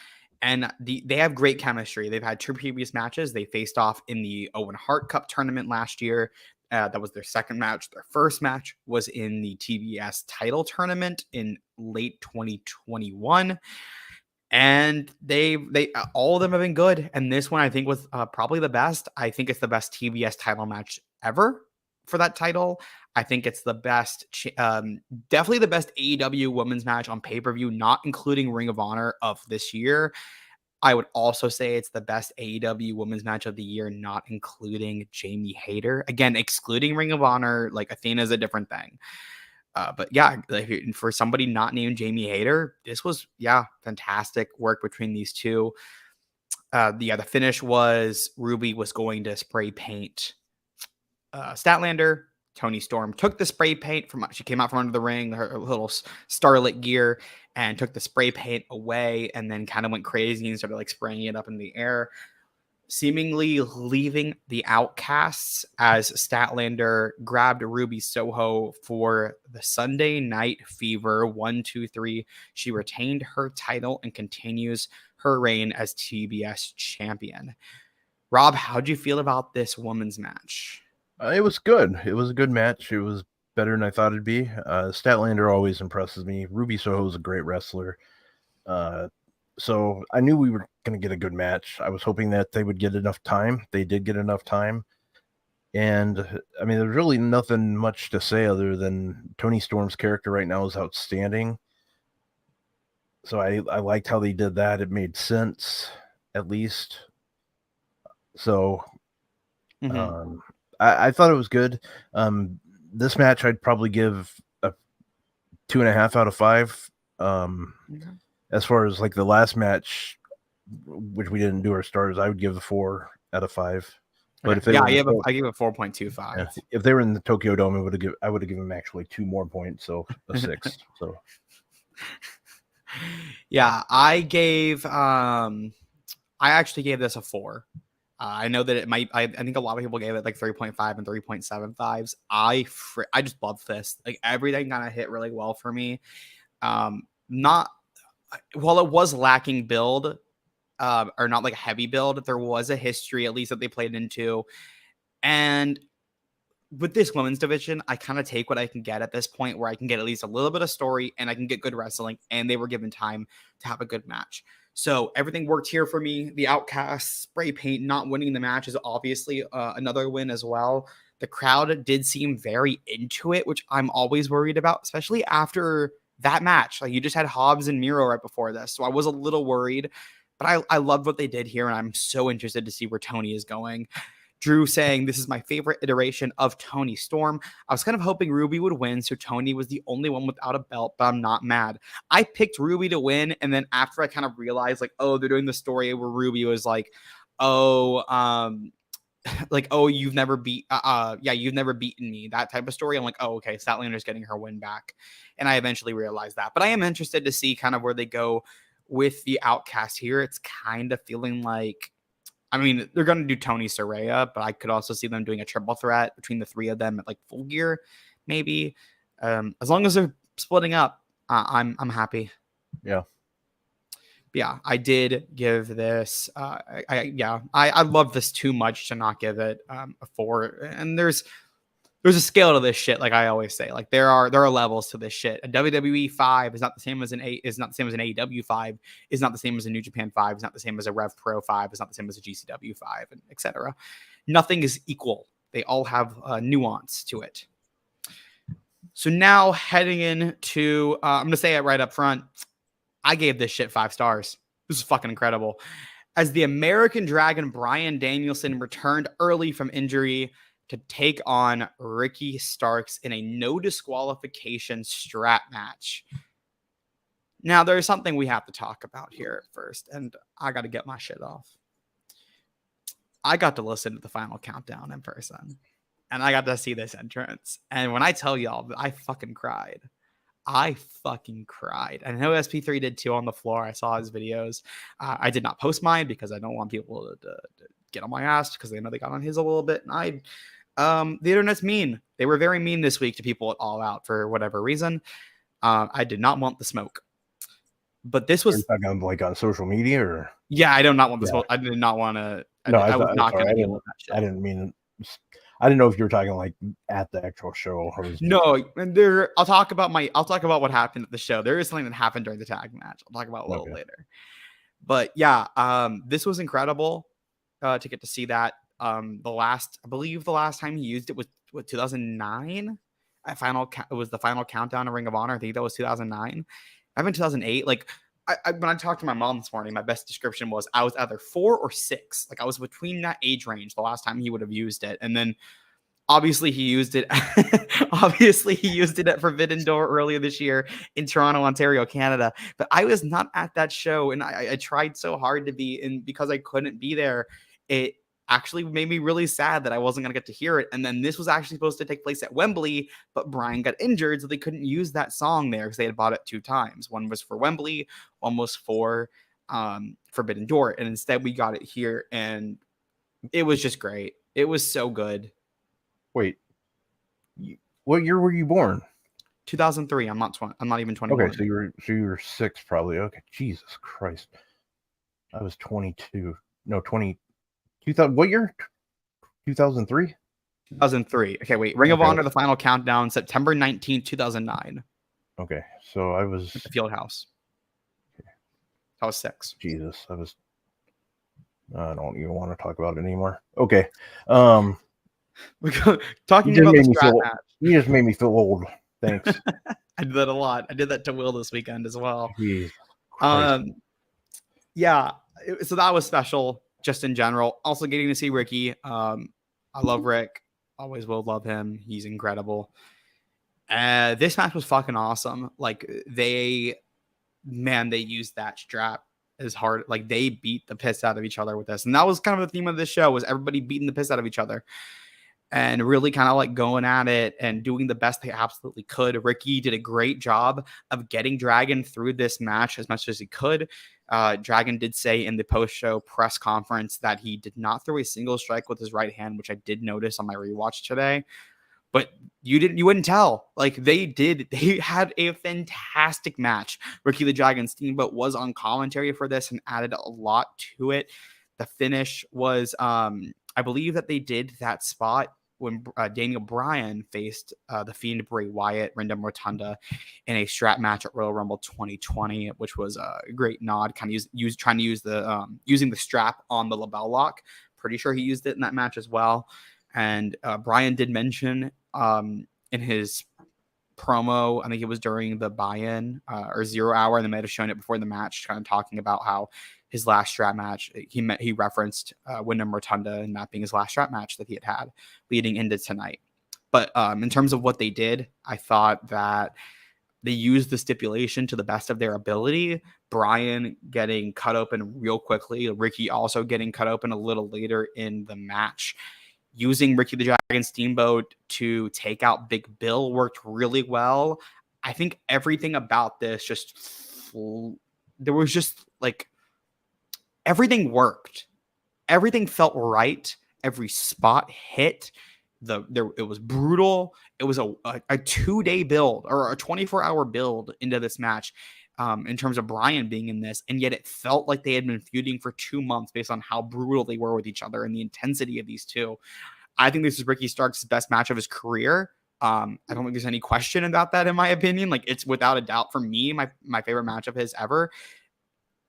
And they have great chemistry. They've had 2 previous matches. They faced off in the Owen Hart Cup tournament last year. That was their second match. Their first match was in the TBS title tournament in late 2021. And they all of them have been good. And this one, I think, was probably the best. I think it's the best TBS title match ever for that title. I think it's the best, definitely the best AEW women's match on pay-per-view, not including Ring of Honor of this year. I would also say it's the best AEW women's match of the year, not including Jamie Hayter. Again, excluding Ring of Honor, like Athena is a different thing. But yeah, for somebody not named Jamie Hayter, this was, fantastic work between these two. The finish was Ruby was going to spray paint Statlander. Toni Storm took the spray paint she came out from under the ring, her little starlet gear, and took the spray paint away, and then kind of went crazy and started like spraying it up in the air, seemingly leaving the Outcasts as Statlander grabbed Ruby Soho for the Sunday Night Fever 1, 2, 3. She retained her title and continues her reign as TBS champion. Rob, how'd you feel about this women's match? It was good. It was a good match. It was better than I thought it'd be. Statlander always impresses me. Ruby Soho is a great wrestler. So I knew we were going to get a good match. I was hoping that they would get enough time. They did get enough time. And I mean, there's really nothing much to say other than Tony Storm's character right now is outstanding. So I liked how they did that. It made sense, at least. So I thought it was good. This match I'd probably give a 2.5 out of 5. As far as like the last match, which we didn't do our stars, I would give a 4 out of 5. But if I gave it 4.25. Yeah, if they were in the Tokyo Dome, I would have given them actually 2 more points, so a 6. So yeah, I actually gave this a 4. I know that it might. I think a lot of people gave it like 3.5 and 3.75s. I just love this. Like everything kind of hit really well for me. Not while it was lacking build, or not like a heavy build, there was a history at least that they played into. And with this women's division, I kind of take what I can get at this point, where I can get at least a little bit of story and I can get good wrestling, and they were given time to have a good match. So everything worked here for me. The Outcast spray paint not winning the match is obviously another win as well. The crowd did seem very into it, which I'm always worried about, especially after that match. Like you just had Hobbs and Miro right before this. So I was a little worried, but I loved what they did here, and I'm so interested to see where Tony is going. Drew saying, this is my favorite iteration of Tony Storm. I was kind of hoping Ruby would win, so Tony was the only one without a belt, but I'm not mad. I picked Ruby to win, and then after I kind of realized, like, oh, they're doing the story where Ruby was like, oh, like, oh, you've never you've never beaten me, that type of story. I'm like, oh, okay, Statlander's getting her win back. And I eventually realized that. But I am interested to see kind of where they go with the Outcast here. It's kind of feeling like, I mean, they're going to do Tony Saraya, but I could also see them doing a triple threat between the three of them at like Full Gear, maybe. As long as they're splitting up, I'm happy. Yeah. Yeah, I did give this. I love this too much to not give it a 4. And there's a scale to this shit, like I always say. Like there are levels to this shit. A WWE 5 is not the same as an AEW 5, is not the same as a New Japan 5, is not the same as a Rev Pro 5, is not the same as a GCW 5, and etc. Nothing is equal. They all have nuance to it. So now heading into, I'm gonna say it right up front. I gave this shit 5 stars. This is fucking incredible. As the American Dragon Bryan Danielson returned early from injury to take on Ricky Starks in a no disqualification strap match. Now, there's something we have to talk about here first, and I got to get my shit off. I got to listen to the Final Countdown in person, and I got to see this entrance. And when I tell y'all, I fucking cried. I know SP3 did too on the floor. I saw his videos. I did not post mine because I don't want people to get on my ass because they know they got on his a little bit. And the internet's mean. They were very mean this week to people at All Out for whatever reason. I did not want the smoke. But this was talking like on social media, or I do not want the smoke. I did not want to. I was not going to deal with that shit. I didn't mean. I didn't know if you were talking like at the actual show. No, and I'll talk about what happened at the show. There is something that happened during the tag match. I'll talk about a little later. But yeah, this was incredible to get to see that. I believe the last time he used it was 2009. It was the Final Countdown of Ring of Honor. I think that was 2009. I've been 2008. Like when I talked to my mom this morning, my best description was I was either 4 or 6. Like I was between that age range the last time he would have used it. And then obviously he used it. Obviously he used it at Forbidden Door earlier this year in Toronto, Ontario, Canada. But I was not at that show, and I tried so hard to be. And because I couldn't be there, it actually made me really sad that I wasn't going to get to hear it. And then this was actually supposed to take place at Wembley, but Brian got injured, so they couldn't use that song there because they had bought it 2 times. One was for Wembley, one was for Forbidden Door, and instead we got it here, and it was just great. It was so good. Wait, what year were you born? 2003. I'm not even 21. Okay, so you were 6 probably. Okay, Jesus Christ. I was 22. No, 20. 2000. What year? 2003. 2003. Okay, wait. Ring of Honor: The Final Countdown, September 19th, 2009. Okay, so I was at the Field House. Okay. I was 6. Jesus, I don't even want to talk about it anymore. Okay, Talking about the strap match. You just made me feel old. Thanks. I did that a lot. I did that to Will this weekend as well. Jeez. Yeah. So that was special just in general. Also getting to see Ricky. I love Rick. Always will love him. He's incredible. This match was fucking awesome. Like they used that strap as hard. Like they beat the piss out of each other with this. And that was kind of the theme of this show, was everybody beating the piss out of each other and really kind of like going at it and doing the best they absolutely could. Ricky did a great job of getting Dragon through this match as much as he could. Dragon did say in the post-show press conference that he did not throw a single strike with his right hand, which I did notice on my rewatch today. But you wouldn't tell. Like they had a fantastic match. Ricky the Dragon Steamboat was on commentary for this and added a lot to it. The finish was, I believe that they did that spot when Daniel Bryan faced the Fiend Bray Wyatt, Wyndham Rotunda, in a strap match at Royal Rumble 2020, which was a great nod, kind of using the strap on the label lock. Pretty sure he used it in that match as well. And Bryan did mention in his promo, I think it was during the buy-in or 0 hour, and they might have shown it before the match, kind of talking about how his last strap match, he referenced Wyndham Rotunda and that being his last strap match that he had leading into tonight. But in terms of what they did, I thought that they used the stipulation to the best of their ability. Bryan getting cut open real quickly, Ricky also getting cut open a little later in the match. Using Ricky the Dragon Steamboat to take out Big Bill worked really well. I think everything about this there was just like, everything worked. Everything felt right. Every spot hit. It was brutal. It was a 2-day build or a 24-hour build into this match in terms of Bryan being in this. And yet it felt like they had been feuding for 2 months based on how brutal they were with each other and the intensity of these two. I think this is Ricky Starks' best match of his career. I don't think there's any question about that, in my opinion. Like, it's without a doubt, for me, my favorite match of his ever.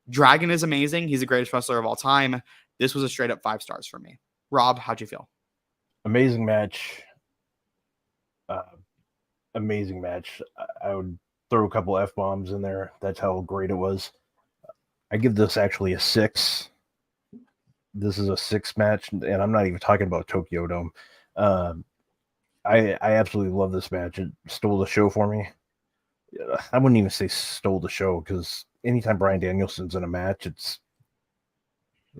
Dragon is amazing. He's the greatest wrestler of all time. This was a straight up 5 stars for me. Rob, how'd you feel? Amazing match. Amazing match. I would throw a couple F-bombs in there. That's how great it was. I give this actually a 6. This is a 6 match, and I'm not even talking about Tokyo Dome. I absolutely love this match. It stole the show for me. I wouldn't even say stole the show, because anytime Bryan Danielson's in a match, it's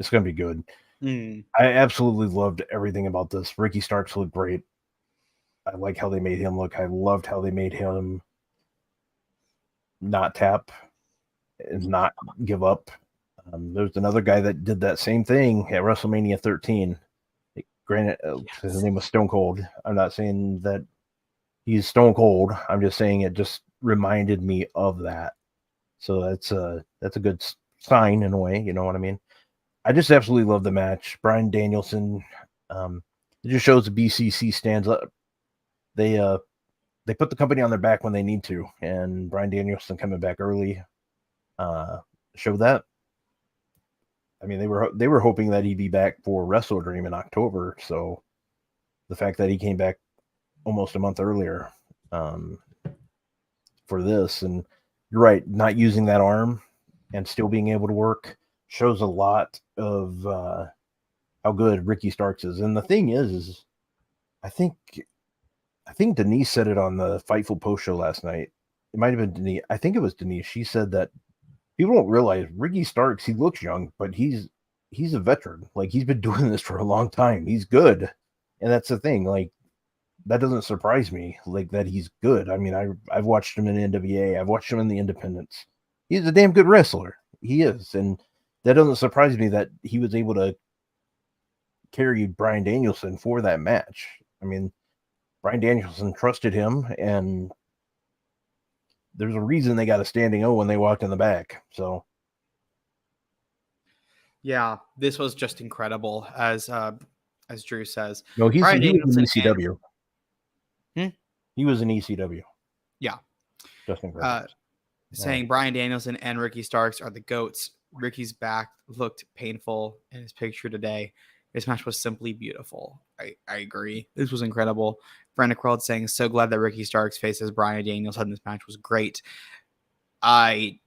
going to be good. I absolutely loved everything about this. Ricky Starks looked great. I like how they made him look. I loved how they made him not tap and not give up. There's another guy that did that same thing at WrestleMania 13. Granted, his name was Stone Cold. I'm not saying that he's Stone Cold. I'm just saying it just reminded me of that. So that's a good sign in a way. You know what I mean? I just absolutely love the match. Bryan Danielson. It just shows the BCC stands up. They put the company on their back when they need to, and Bryan Danielson coming back early showed that. I mean, they were hoping that he'd be back for Wrestle Dream in October. So the fact that he came back almost a month earlier for this, and you're right, not using that arm and still being able to work shows a lot of how good Ricky Starks is. And the thing is I think Denise said it on the Fightful post show last night. It might have been Denise. I think it was Denise. She said that people don't realize Ricky Starks, he looks young, but he's a veteran. Like, he's been doing this for a long time. He's good. And that's the thing. Like, that doesn't surprise me, like, that he's good. I mean, I've watched him in NWA. I've watched him in the independents. He's a damn good wrestler. He is. And that doesn't surprise me that he was able to carry Bryan Danielson for that match. I mean, Bryan Danielson trusted him, and there's a reason they got a standing O when they walked in the back. So, yeah, this was just incredible, as Drew says. No, he was in ECW. He was in ECW. Yeah, just incredible. Saying Bryan Danielson and Ricky Starks are the GOATs. Ricky's back looked painful in his picture today. This match was simply beautiful. I agree. This was incredible. Brenda World saying, so glad that Ricky Starks faces Bryan Danielson. This match was great. I'm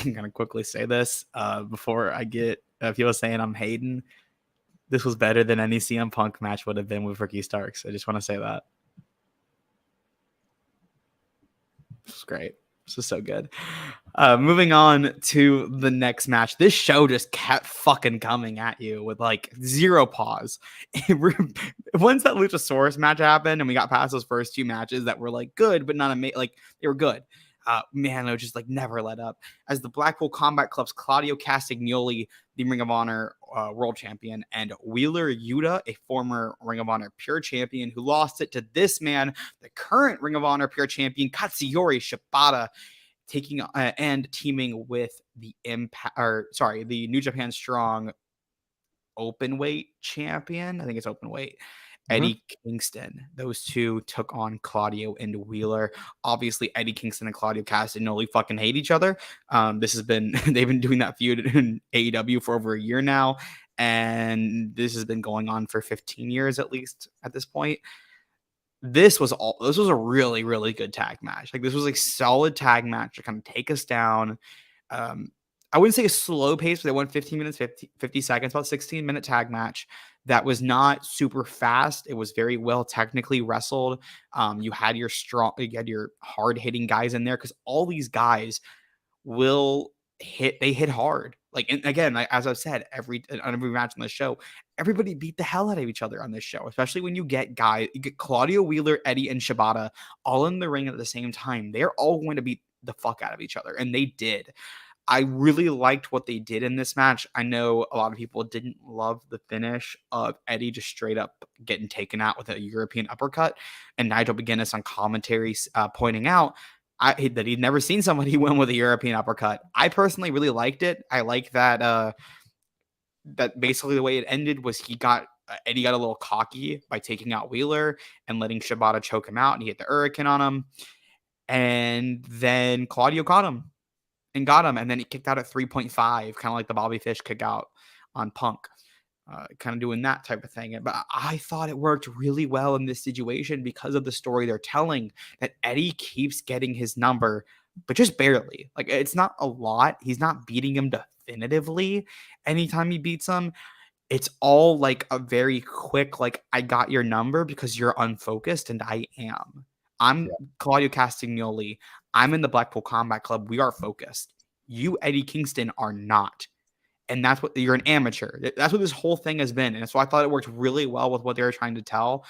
going to quickly say this before I get people saying I'm hating. This was better than any CM Punk match would have been with Ricky Starks. I just want to say that. This was great. This is so good. Moving on to the next match. This show just kept fucking coming at you with like zero pause. Once that Luchasaurus match happened and we got past those first two matches that were like good, but not amazing, like they were good. Man, it was just like never let up. As the Blackpool Combat Club's Claudio Castagnoli, the Ring of Honor World Champion, and Wheeler Yuta, a former Ring of Honor Pure Champion, who lost it to this man, the current Ring of Honor Pure Champion, Katsuyori Shibata, taking and teaming with the the New Japan Strong Openweight Champion. I think it's Openweight. Eddie Kingston. Those two took on Claudio and Wheeler. Obviously, Eddie Kingston and Claudio Castagnoli fucking hate each other. This has been they've been doing that feud in AEW for over a year now, and this has been going on for 15 years at least at this point. This was a really, really good tag match. Like this was a solid tag match to kind of take us down. I wouldn't say a slow pace, but they went 15 minutes, 50 seconds, about 16-minute tag match that was not super fast. It was very well technically wrestled. You had your hard-hitting guys in there because all these guys will hit. They hit hard. Like, and again, as I've said, on every match on the show, everybody beat the hell out of each other on this show, especially when you get Claudio, Wheeler, Eddie, and Shibata all in the ring at the same time. They're all going to beat the fuck out of each other, and they did. I really liked what they did in this match. I know a lot of people didn't love the finish of Eddie just straight up getting taken out with a European uppercut, and Nigel McGuinness on commentary pointing out that he'd never seen somebody win with a European uppercut. I personally really liked it. I like that that basically the way it ended was Eddie got a little cocky by taking out Wheeler and letting Shibata choke him out, and he hit the Hurricane on him. And then Claudio caught him. And got him, and then he kicked out at 3.5, kind of like the Bobby Fish kick out on Punk, kind of doing that type of thing. But I thought it worked really well in this situation because of the story they're telling, that Eddie keeps getting his number, but just barely. Like, it's not a lot. He's not beating him definitively anytime he beats him. It's all like a very quick, like, I got your number because you're unfocused, and I am. I'm Claudio Castagnoli. I'm in the Blackpool Combat Club. We are focused. You, Eddie Kingston, are not. And that's what you're an amateur. That's what this whole thing has been. And so I thought it worked really well with what they were trying to tell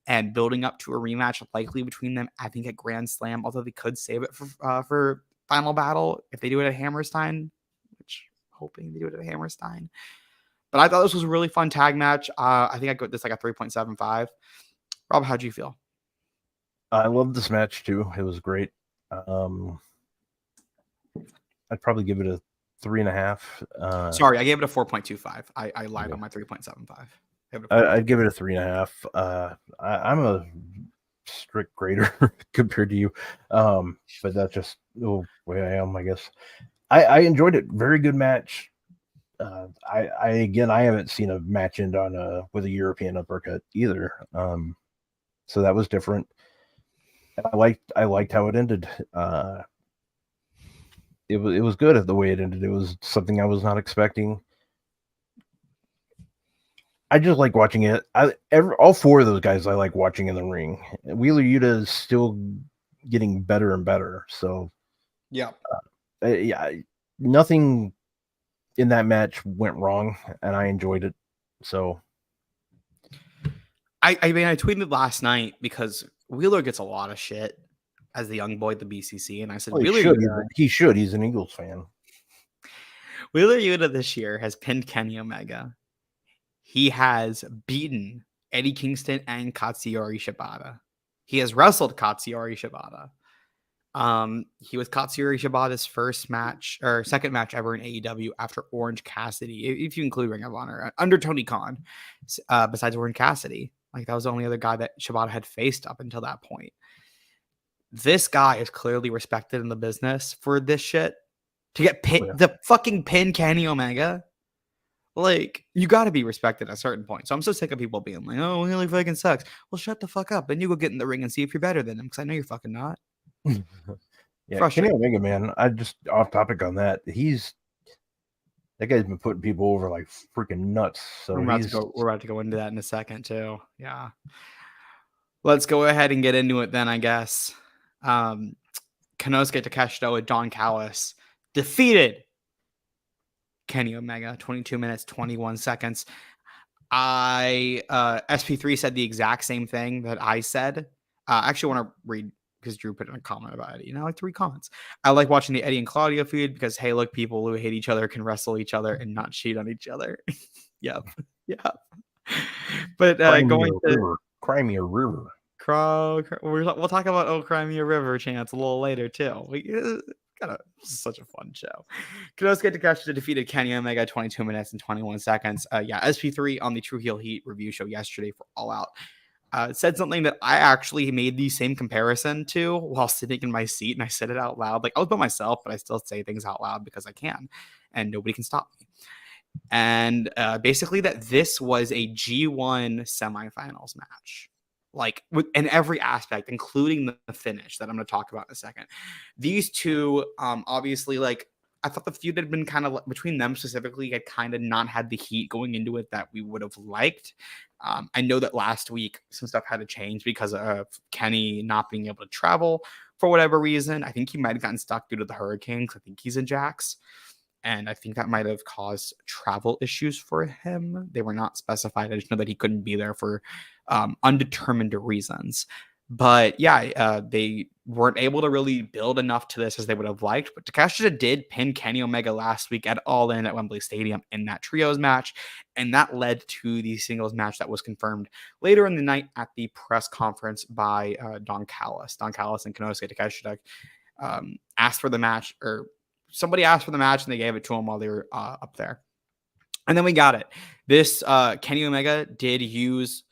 and building up to a rematch likely between them, I think, at Grand Slam, although they could save it for Final Battle if they do it at Hammerstein, which hoping they do it at Hammerstein. But I thought this was a really fun tag match. I think I got this like a 3.75. Rob, how'd you feel? I loved this match too. It was great. I'd probably give it a 3.5. Sorry, I gave it a 4.25. I lied on my 3.75. I'd give it a 3.5. I'm a strict grader compared to you, but that's just the way I am, I guess. I enjoyed it. Very good match. I haven't seen a match end on with a European uppercut either. So that was different. I liked how it ended. It was good at the way it ended. It was something I was not expecting. I just like watching it. All four of those guys I like watching in the ring. Wheeler Yuta is still getting better and better. So yeah, nothing in that match went wrong, and I enjoyed it. So I tweeted last night because Wheeler gets a lot of shit as the young boy at the BCC, and I said, he should. He's an Eagles fan. Wheeler Yuta this year has pinned Kenny Omega. He has beaten Eddie Kingston and Katsuyori Shibata. He has wrestled Katsuyori Shibata. He was Katsuyori Shibata's second match ever in AEW after Orange Cassidy, if you include Ring of Honor, under Tony Khan, besides Orange Cassidy. Like, that was the only other guy that Shibata had faced up until that point. This guy is clearly respected in the business for this shit. To get to fucking pin Kenny Omega Like, you got to be respected at a certain point. So I'm so sick of people being like, oh, he like fucking sucks. Well, shut the fuck up. And you go get in the ring and see if you're better than him, because I know you're fucking not. Yeah, Kenny Omega, man. I just off topic on that. That guy's been putting people over like freaking nuts. So we're about to go into that in a second too. Yeah. Let's go ahead and get into it then, I guess. Konosuke Takeshita with Don Callis defeated Kenny Omega, 22 minutes, 21 seconds. SP3 said the exact same thing that I said. I actually want to read, because Drew put in a comment about it. I like to read comments. I like watching the Eddie and Claudio feud because, hey, look, people who hate each other can wrestle each other and not cheat on each other. Yep. But Cry me a river. We'll talk about Cry Me a River chants a little later too. Such a fun show. Konosuke Takeshita defeated Kenny Omega 22 minutes and 21 seconds. SP3 on the True Heel Heat review show yesterday for All Out said something that I actually made the same comparison to while sitting in my seat, and I said it out loud. Like, I was by myself, but I still say things out loud because I can, and nobody can stop me. And basically that this was a G1 semifinals match, like in every aspect, including the finish that I'm going to talk about in a second. These two, obviously, like, I thought the feud had been kind of between them specifically had kind of not had the heat going into it that we would have liked. I know that last week some stuff had to change because of Kenny not being able to travel for whatever reason. I think he might have gotten stuck due to the hurricanes. I think he's in Jax. And I think that might have caused travel issues for him. They were not specified. I just know that he couldn't be there for undetermined reasons. But yeah, they weren't able to really build enough to this as they would have liked. But Takeshita did pin Kenny Omega last week at All In at Wembley Stadium in that trios match. And that led to the singles match that was confirmed later in the night at the press conference by Don Callis. Don Callis and Konosuke Takeshita asked for the match, or somebody asked for the match, and they gave it to him while they were up there. And then we got it. This Kenny Omega did use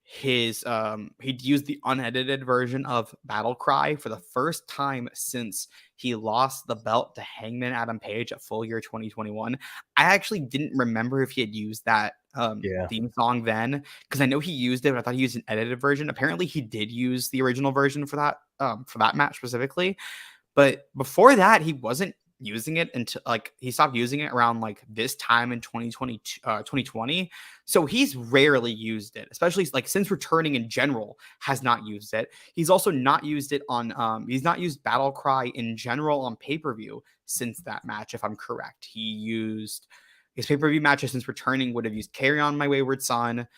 he'd used the unedited version of Battle Cry for the first time since he lost the belt to Hangman Adam Page at Full Year 2021. I actually didn't remember if he had used that theme song then, because I know he used it, but I thought he used an edited version. Apparently he did use the original version for that match specifically. But before that, he wasn't using it until he stopped using it around this time in 2020. So he's rarely used it, especially since returning in general has not used it. He's also not used it on he's not used Battle Cry in general on pay-per-view since that match, if I'm correct. He used his pay-per-view matches since returning would have used Carry On My Wayward Son.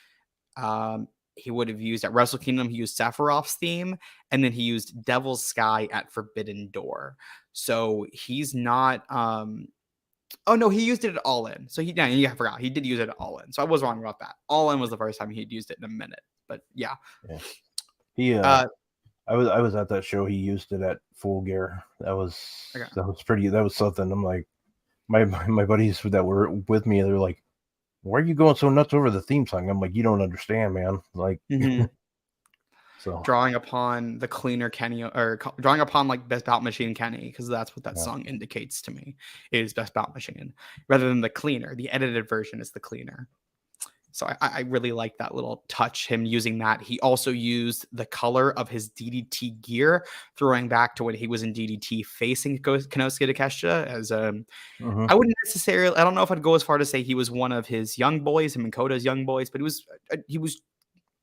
He would have used at Wrestle Kingdom, he used Sephiroth's theme, and then he used Devil's Sky at Forbidden Door. So he's not oh no, he used it at All In. So I forgot. He did use it at All In. So I was wrong about that. All In was the first time he'd used it in a minute. But yeah. He I was at that show. He used it at Full Gear. That was something. I'm like, my buddies that were with me, they're like, why are you going so nuts over the theme song? I'm like, you don't understand, man. So drawing upon the cleaner Kenny, or drawing upon Best Bout Machine Kenny, because that's what that song indicates to me, is Best Bout Machine, rather than the cleaner. The edited version is the cleaner. So I really like that little touch, him using that. He also used the color of his DDT gear, throwing back to when he was in DDT facing Konosuke Takeshita as I wouldn't necessarily, I don't know if I'd go as far to say he was one of his young boys, him and Kota's young boys, but he was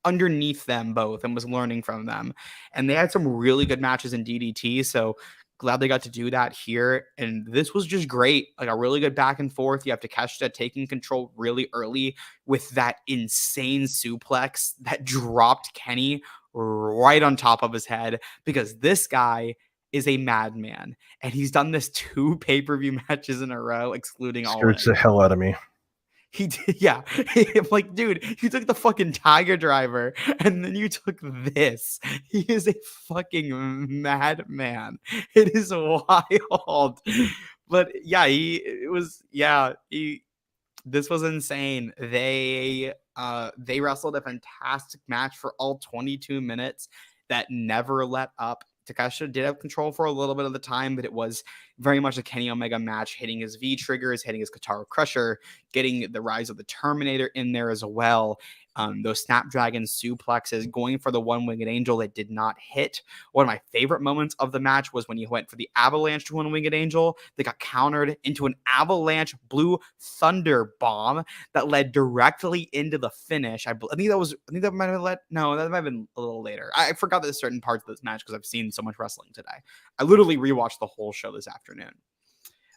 underneath them both and was learning from them. And they had some really good matches in DDT. So glad they got to do that here. And this was just great. A really good back and forth. You have Takeshita taking control really early with that insane suplex that dropped Kenny right on top of his head, because this guy is a madman. And he's done this 2 pay-per-view matches in a row, excluding All In. Scares the hell out of me. He did, yeah. I'm like, dude, you took the fucking Tiger Driver and then you took this. He is a fucking madman. It is wild. But yeah, this was insane. They wrestled a fantastic match for all 22 minutes that never let up. Takeshita did have control for a little bit of the time, but it was very much a Kenny Omega match, hitting his V triggers, hitting his Katara Crusher, getting the Rise of the Terminator in there as well. Those Snapdragon suplexes, going for the one-winged angel that did not hit. One of my favorite moments of the match was when he went for the avalanche to one-winged angel that got countered into an avalanche blue thunder bomb that led directly into the finish. I think that might have been a little later. I forgot that certain parts of this match because I've seen so much wrestling today. I literally rewatched the whole show this afternoon.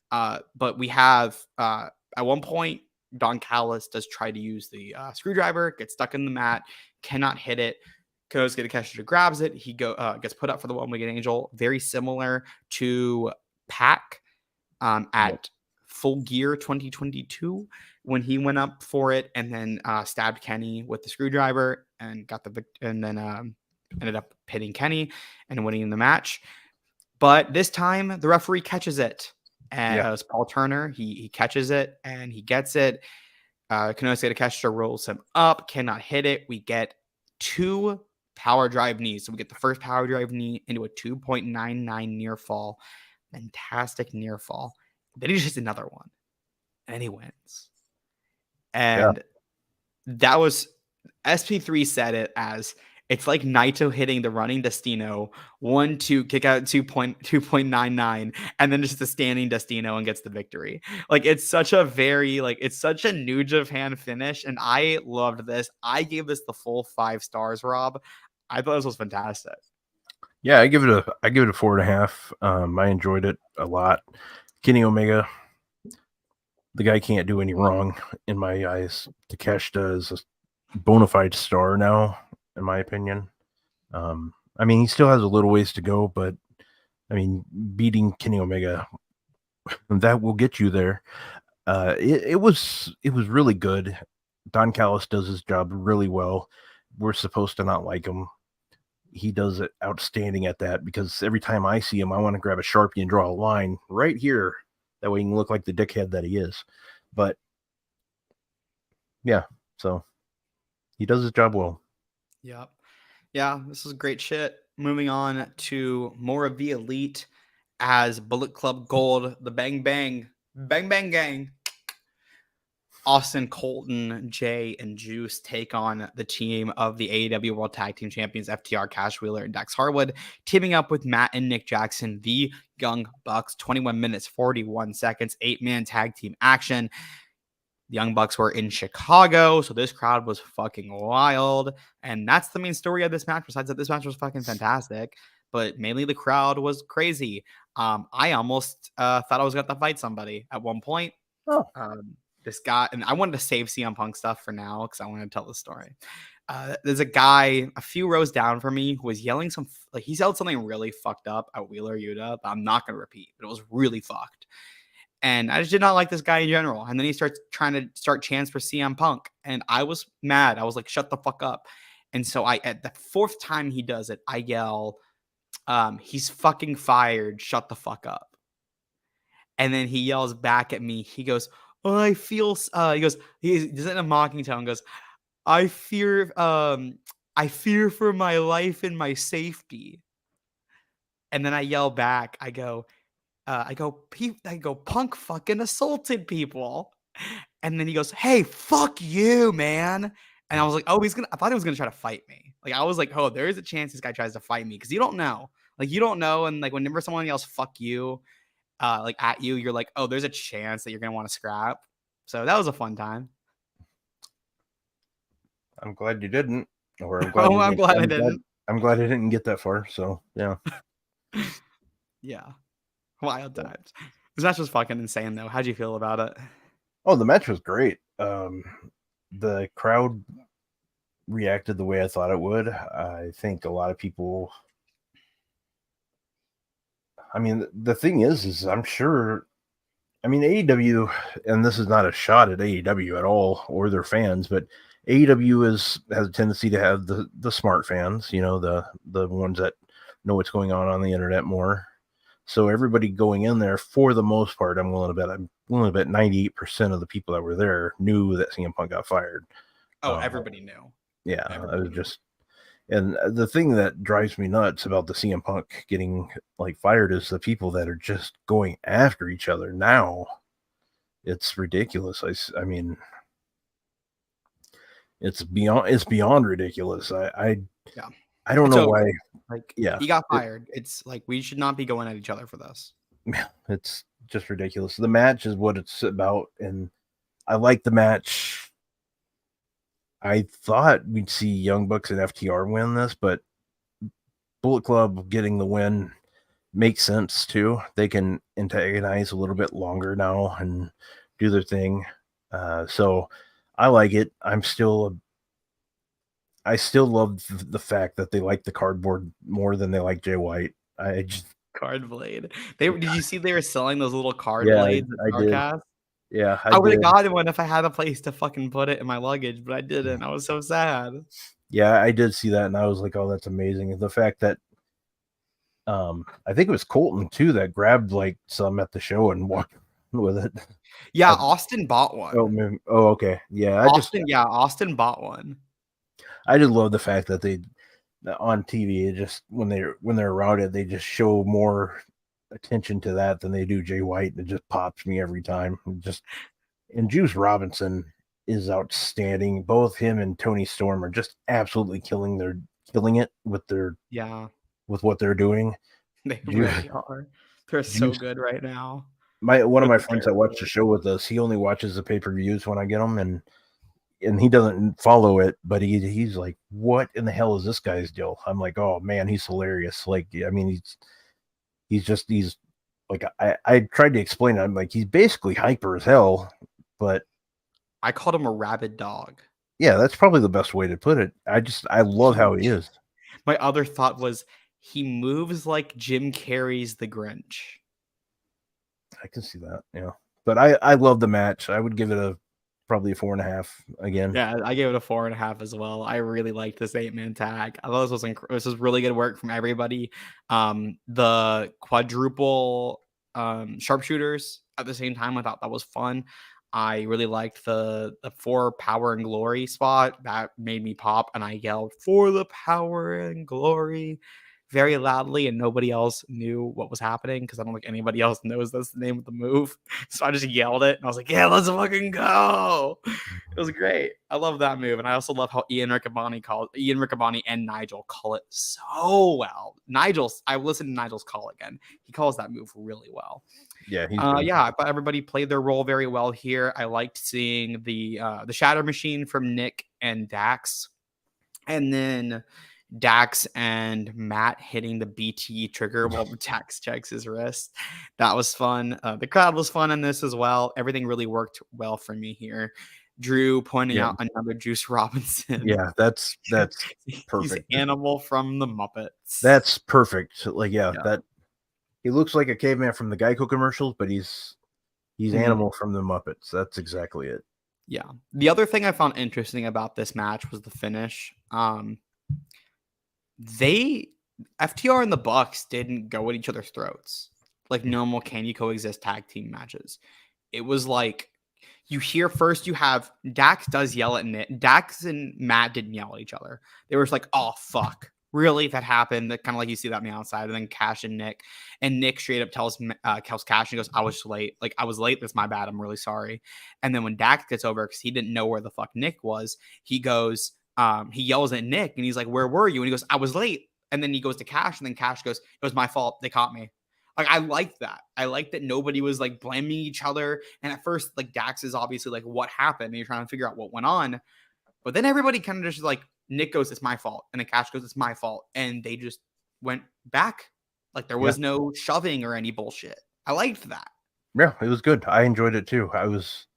But we have at one point, Don Callis does try to use the screwdriver, gets stuck in the mat, cannot hit it. Konosuke Takeshita grabs it. He gets put up for the one-winged angel, very similar to Pac at Full Gear 2022 when he went up for it and then stabbed Kenny with the screwdriver and got and then ended up hitting Kenny and winning the match. But this time the referee catches it. And it was Paul Turner. He catches it and he gets it. Konosuke Takeshita rolls him up, cannot hit it. We get 2 power drive knees. So we get the first power drive knee into a 2.99 near fall. Fantastic near fall. Then he just hits another one. And he wins. And that was SP3 said it as it's like Naito hitting the running Destino 1-2 kick out 2.99 and then just the standing Destino and gets the victory. Like it's such a New Japan finish and I loved this. I gave this the full 5 stars, Rob. I thought this was fantastic. Yeah, I give it a 4.5. I enjoyed it a lot. Kenny Omega, the guy can't do any wrong in my eyes. Takeshita is a bona fide star now, in my opinion. I mean, he still has a little ways to go, but I mean, beating Kenny Omega, that will get you there. It was really good. Don Callis does his job really well. We're supposed to not like him. He does it outstanding at that because every time I see him, I want to grab a Sharpie and draw a line right here. That way he can look like the dickhead that he is. But yeah, so he does his job well. Yep. Yeah, this is great shit. Moving on to more of the Elite as Bullet Club Gold, the Bang Bang Gang. Austin, Colton, Jay, and Juice take on the team of the AEW World Tag Team Champions, FTR, Cash Wheeler, and Dax Harwood, teaming up with Matt and Nick Jackson, the Young Bucks. 21 minutes, 41 seconds, 8-man tag team action. The Young Bucks were in Chicago, so this crowd was fucking wild. And that's the main story of this match, besides that this match was fucking fantastic. But mainly the crowd was crazy. I almost thought I was going to fight somebody at one point. This guy, and I wanted to save CM Punk stuff for now because I want to tell the story. There's a guy a few rows down from me who was yelling he yelled something really fucked up at Wheeler Yuta, but I'm not going to repeat, but it was really fucked. And I just did not like this guy in general. And then he starts trying to start chants for CM Punk. And I was mad. I was like, shut the fuck up. And so at the 4th time he does it, I yell, he's fucking fired. Shut the fuck up. And then he yells back at me. He goes, oh, I feel, he does it in a mocking tone, goes, I fear for my life and my safety. And then I yell back, I go, Punk fucking assaulted people. And then he goes, hey, fuck you, man. And I was like, oh, I thought he was going to try to fight me. Like, I was like, oh, there is a chance this guy tries to fight me. Cause you don't know. Like, you don't know. And like, whenever someone yells, fuck you, like at you, you're like, oh, there's a chance that you're going to want to scrap. So that was a fun time. I'm glad you didn't. Or I'm glad I didn't. I'm glad I didn't get that far. So yeah. Yeah. Wild times. This match was fucking insane, though. How'd you feel about it? Oh, the match was great. The crowd reacted the way I thought it would. I think a lot of people. I mean, the thing is I'm sure. I mean, AEW, and this is not a shot at AEW at all or their fans, but AEW has a tendency to have the smart fans, you know, the ones that know what's going on the internet more. So everybody going in there, for the most part, I'm willing to bet 98% of the people that were there knew that CM Punk got fired. Oh, everybody knew. Yeah, everybody it was just, And the thing that drives me nuts about the CM Punk getting like fired is the people that are just going after each other now. It's ridiculous. I mean, it's beyond ridiculous. I don't know why. Like, Yeah, he got fired. It's like we should not be going at each other for this. It's just ridiculous. The match is what it's about, and I like the match. I thought we'd see Young Bucks and FTR win this, but Bullet Club getting the win makes sense too. They can antagonize a little bit longer now and do their thing. So I like it. I still love the fact that they like the cardboard more than they like Jay White. I just Card blade. Did you see they were selling those little card Yeah, blades at I did. Starcast? Yeah, I would have did. gotten one if I had a place to fucking put it in my luggage, but I didn't. I was so sad. Yeah, I did see that, and I was like, "Oh, that's amazing!" And the fact that, I think it was Colton too that grabbed like some at the show and walked with it. Yeah, Austin bought one. Okay. Yeah, Austin bought one. I just love the fact that they on TV just when they're around it, they just show more attention to that than they do Jay White, and it just pops me every time. And Juice Robinson is outstanding. Both him and Tony Storm are just absolutely killing it with what they're doing. They really are. They're so good right now. One of my friends that watched the show with us, he only watches the pay-per-views when I get them, and he doesn't follow it, but he's like, "What in the hell is this guy's deal?" I'm like, "Oh man, he's hilarious." Like, I mean, he's like, I tried to explain it. I'm like, he's basically hyper as hell, but I called him a rabid dog. Yeah, that's probably the best way to put it. I love how he is. My other thought was he moves like Jim Carrey's The Grinch. I can see that, yeah. But I love the match. I would give it probably a 4.5 again. Yeah, I gave it a 4.5 as well. I really liked this 8-man tag. I thought this was really good work from everybody. The quadruple sharpshooters at the same time, I thought that was fun. I really liked the 4 power and glory spot. That made me pop, and I yelled for the power and glory very loudly, and nobody else knew what was happening because I don't think anybody else knows that's the name of the move. So I just yelled it, and I was like, "Yeah, let's fucking go!" It was great. I love that move, and I also love how Ian Riccaboni and Nigel call it so well. I listened to Nigel's call again. He calls that move really well. Yeah, I thought everybody played their role very well here. I liked seeing the Shatter Machine from Nick and Dax, and then Dax and Matt hitting the BT trigger while Dax checks his wrist. That was fun. The crowd was fun in this as well. Everything really worked well for me here. Drew pointing out another Juice Robinson. Yeah, that's perfect. He's Animal from the Muppets. That's perfect. Like, that he looks like a caveman from the Geico commercials, but he's Animal from the Muppets. That's exactly it. Yeah. The other thing I found interesting about this match was the finish. FTR and the Bucks didn't go at each other's throats like normal Can You Coexist tag team matches. It was like you have Dax does yell at Nick. Dax and Matt didn't yell at each other. They were just like, "Oh fuck, really?" That happened. That kind of like you see that on the outside. And then Cash and Nick straight up tells Cash and goes, "I was late. Like I was late. That's my bad. I'm really sorry." And then when Dax gets over because he didn't know where the fuck Nick was, he goes. He yells at Nick and he's like, "Where were you?" And he goes, "I was late." And then he goes to Cash and then Cash goes, "It was my fault. They caught me." Like, I liked that. I liked that nobody was like blaming each other. And at first, like Dax is obviously like, what happened? And you're trying to figure out what went on. But then everybody kind of just like, Nick goes, "It's my fault." And then Cash goes, "It's my fault." And they just went back. Like there was no shoving or any bullshit. I liked that. Yeah, it was good. I enjoyed it too. I was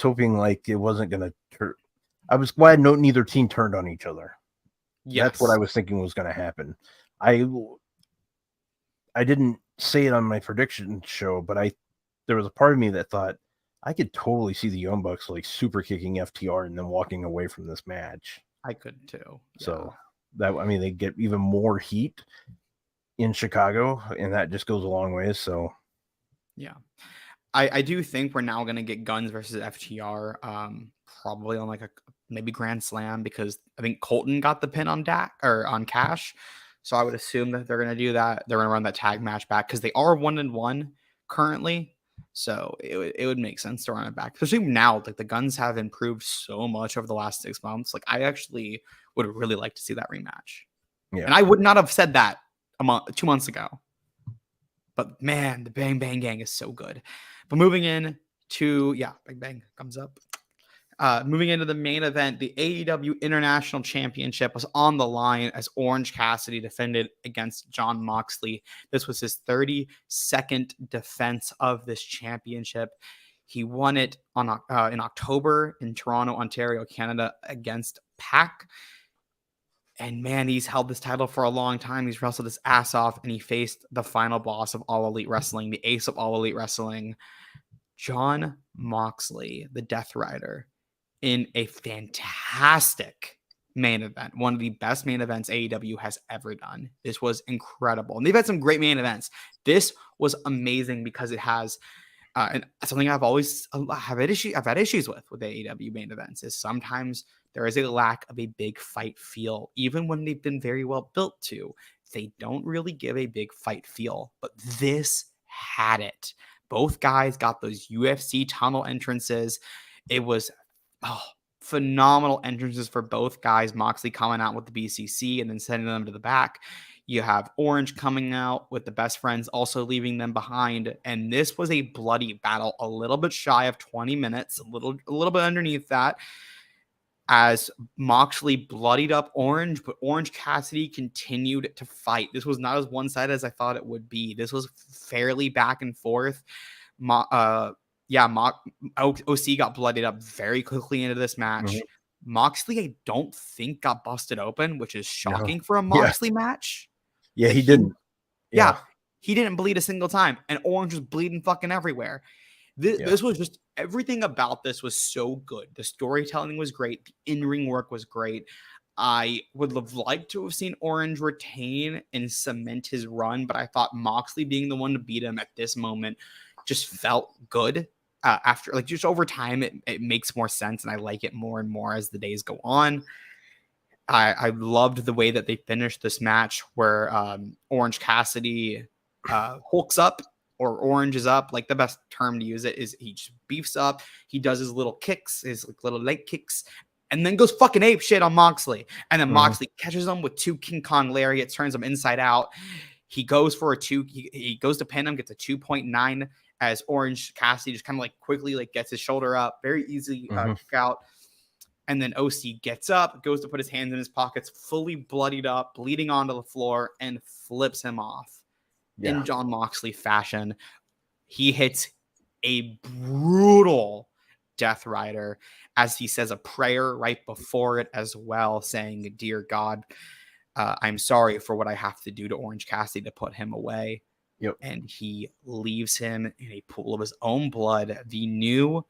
hoping like it wasn't going to turn. I was glad neither team turned on each other. Yes. That's what I was thinking was going to happen. I didn't say it on my prediction show, but there was a part of me that thought I could totally see the Young Bucks like super kicking FTR and then walking away from this match. I could too. Yeah. So they get even more heat in Chicago, and that just goes a long way. So yeah. I do think we're now going to get Guns versus FTR probably on like maybe Grand Slam, because I think Colton got the pin on Dak or on Cash. So I would assume that they're going to do that. They're going to run that tag match back because they are 1-1 currently. So it would make sense to run it back, especially now. Like the Guns have improved so much over the last 6 months. Like I actually would really like to see that rematch. Yeah. And I would not have said that 2 months ago. But man, the Bang Bang Gang is so good. But moving in to, Bang Bang comes up. Moving into the main event, the AEW International Championship was on the line as Orange Cassidy defended against Jon Moxley. This was his 32nd defense of this championship. He won it in October in Toronto, Ontario, Canada against Pac. And man, he's held this title for a long time. He's wrestled his ass off, and he faced the final boss of All Elite Wrestling, the ace of All Elite Wrestling, Jon Moxley, the Death Rider, in a fantastic main event. One of the best main events AEW has ever done. This was incredible. And they've had some great main events. This was amazing because it has and something I've had issues with AEW main events is sometimes there is a lack of a big fight feel, even when they've been very well built to. They don't really give a big fight feel, but this had it. Both guys got those UFC tunnel entrances. It was phenomenal entrances for both guys. Moxley coming out with the BCC and then sending them to the back. You have Orange coming out with the Best Friends, also leaving them behind. And this was a bloody battle, a little bit shy of 20 minutes, a little bit underneath that, as Moxley bloodied up Orange, but Orange Cassidy continued to fight. This was not as one-sided as I thought it would be. This was fairly back and forth. OC got bloodied up very quickly into this match. Mm-hmm. Moxley, I don't think, got busted open, which is shocking for a Moxley match. Yeah, he didn't. He didn't bleed a single time, and Orange was bleeding fucking everywhere. This was just, everything about this was so good. The storytelling was great. The in-ring work was great. I would have liked to have seen Orange retain and cement his run, but I thought Moxley being the one to beat him at this moment just felt good. After, like, just over time, it makes more sense, and I like it more and more as the days go on. I loved the way that they finished this match, where Orange Cassidy hulks up, or Orange is up. Like, the best term to use it is he just beefs up. He does his little kicks, his little leg kicks, and then goes fucking ape shit on Moxley. And then Moxley catches him with 2 King Kong lariats, turns him inside out. He goes for a 2. He goes to pin him, gets a 2.9. As Orange Cassidy just kind of like quickly like gets his shoulder up, very easy kick out. And then OC gets up, goes to put his hands in his pockets, fully bloodied up, bleeding onto the floor, and flips him off in Jon Moxley fashion. He hits a brutal Death Rider as he says a prayer right before it as well, saying, "Dear God, I'm sorry for what I have to do to Orange Cassidy to put him away." Yep. And he leaves him in a pool of his own blood. The new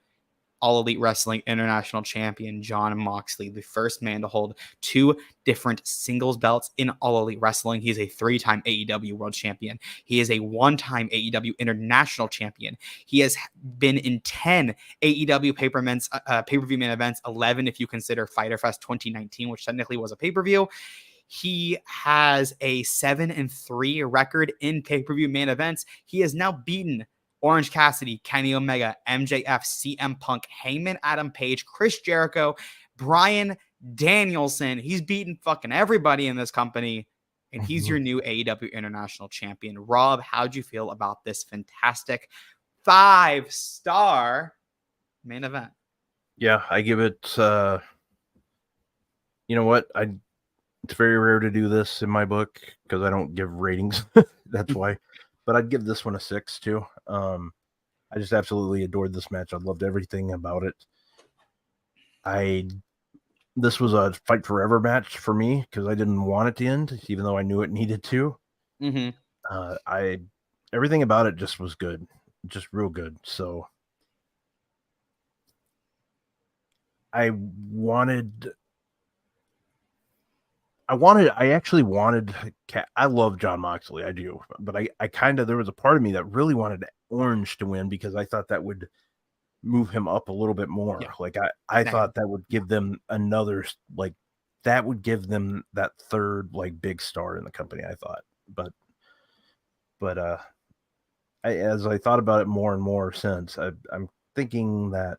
All Elite Wrestling International Champion, Jon Moxley, the first man to hold 2 different singles belts in All Elite Wrestling. He is a 3-time AEW World Champion. He is a 1-time AEW International Champion. He has been in 10 AEW pay-per-view main events, 11 if you consider Fyter Fest 2019, which technically was a pay-per-view. He has a 7-3 record in pay-per-view main events. He has now beaten Orange Cassidy, Kenny Omega, MJF, CM Punk, Heyman, Adam Page, Chris Jericho, Bryan Danielson. He's beaten fucking everybody in this company, and he's your new AEW International Champion. Rob, how'd you feel about this fantastic 5-star main event? Yeah, I give it, you know what? It's very rare to do this in my book because I don't give ratings. That's why. But I'd give this one a 6 too. I just absolutely adored this match. I loved everything about it. This was a fight forever match for me because I didn't want it to end, even though I knew it needed to. Everything about it just was good, just real good. So I actually wanted, I love Jon Moxley, I do, but I kind of, there was a part of me that really wanted Orange to win because I thought that would move him up a little bit more. Yeah. Like I Same. thought that would give them another, like that would give them that third like big star in the company, I thought. But as I thought about it more and more since, I'm thinking that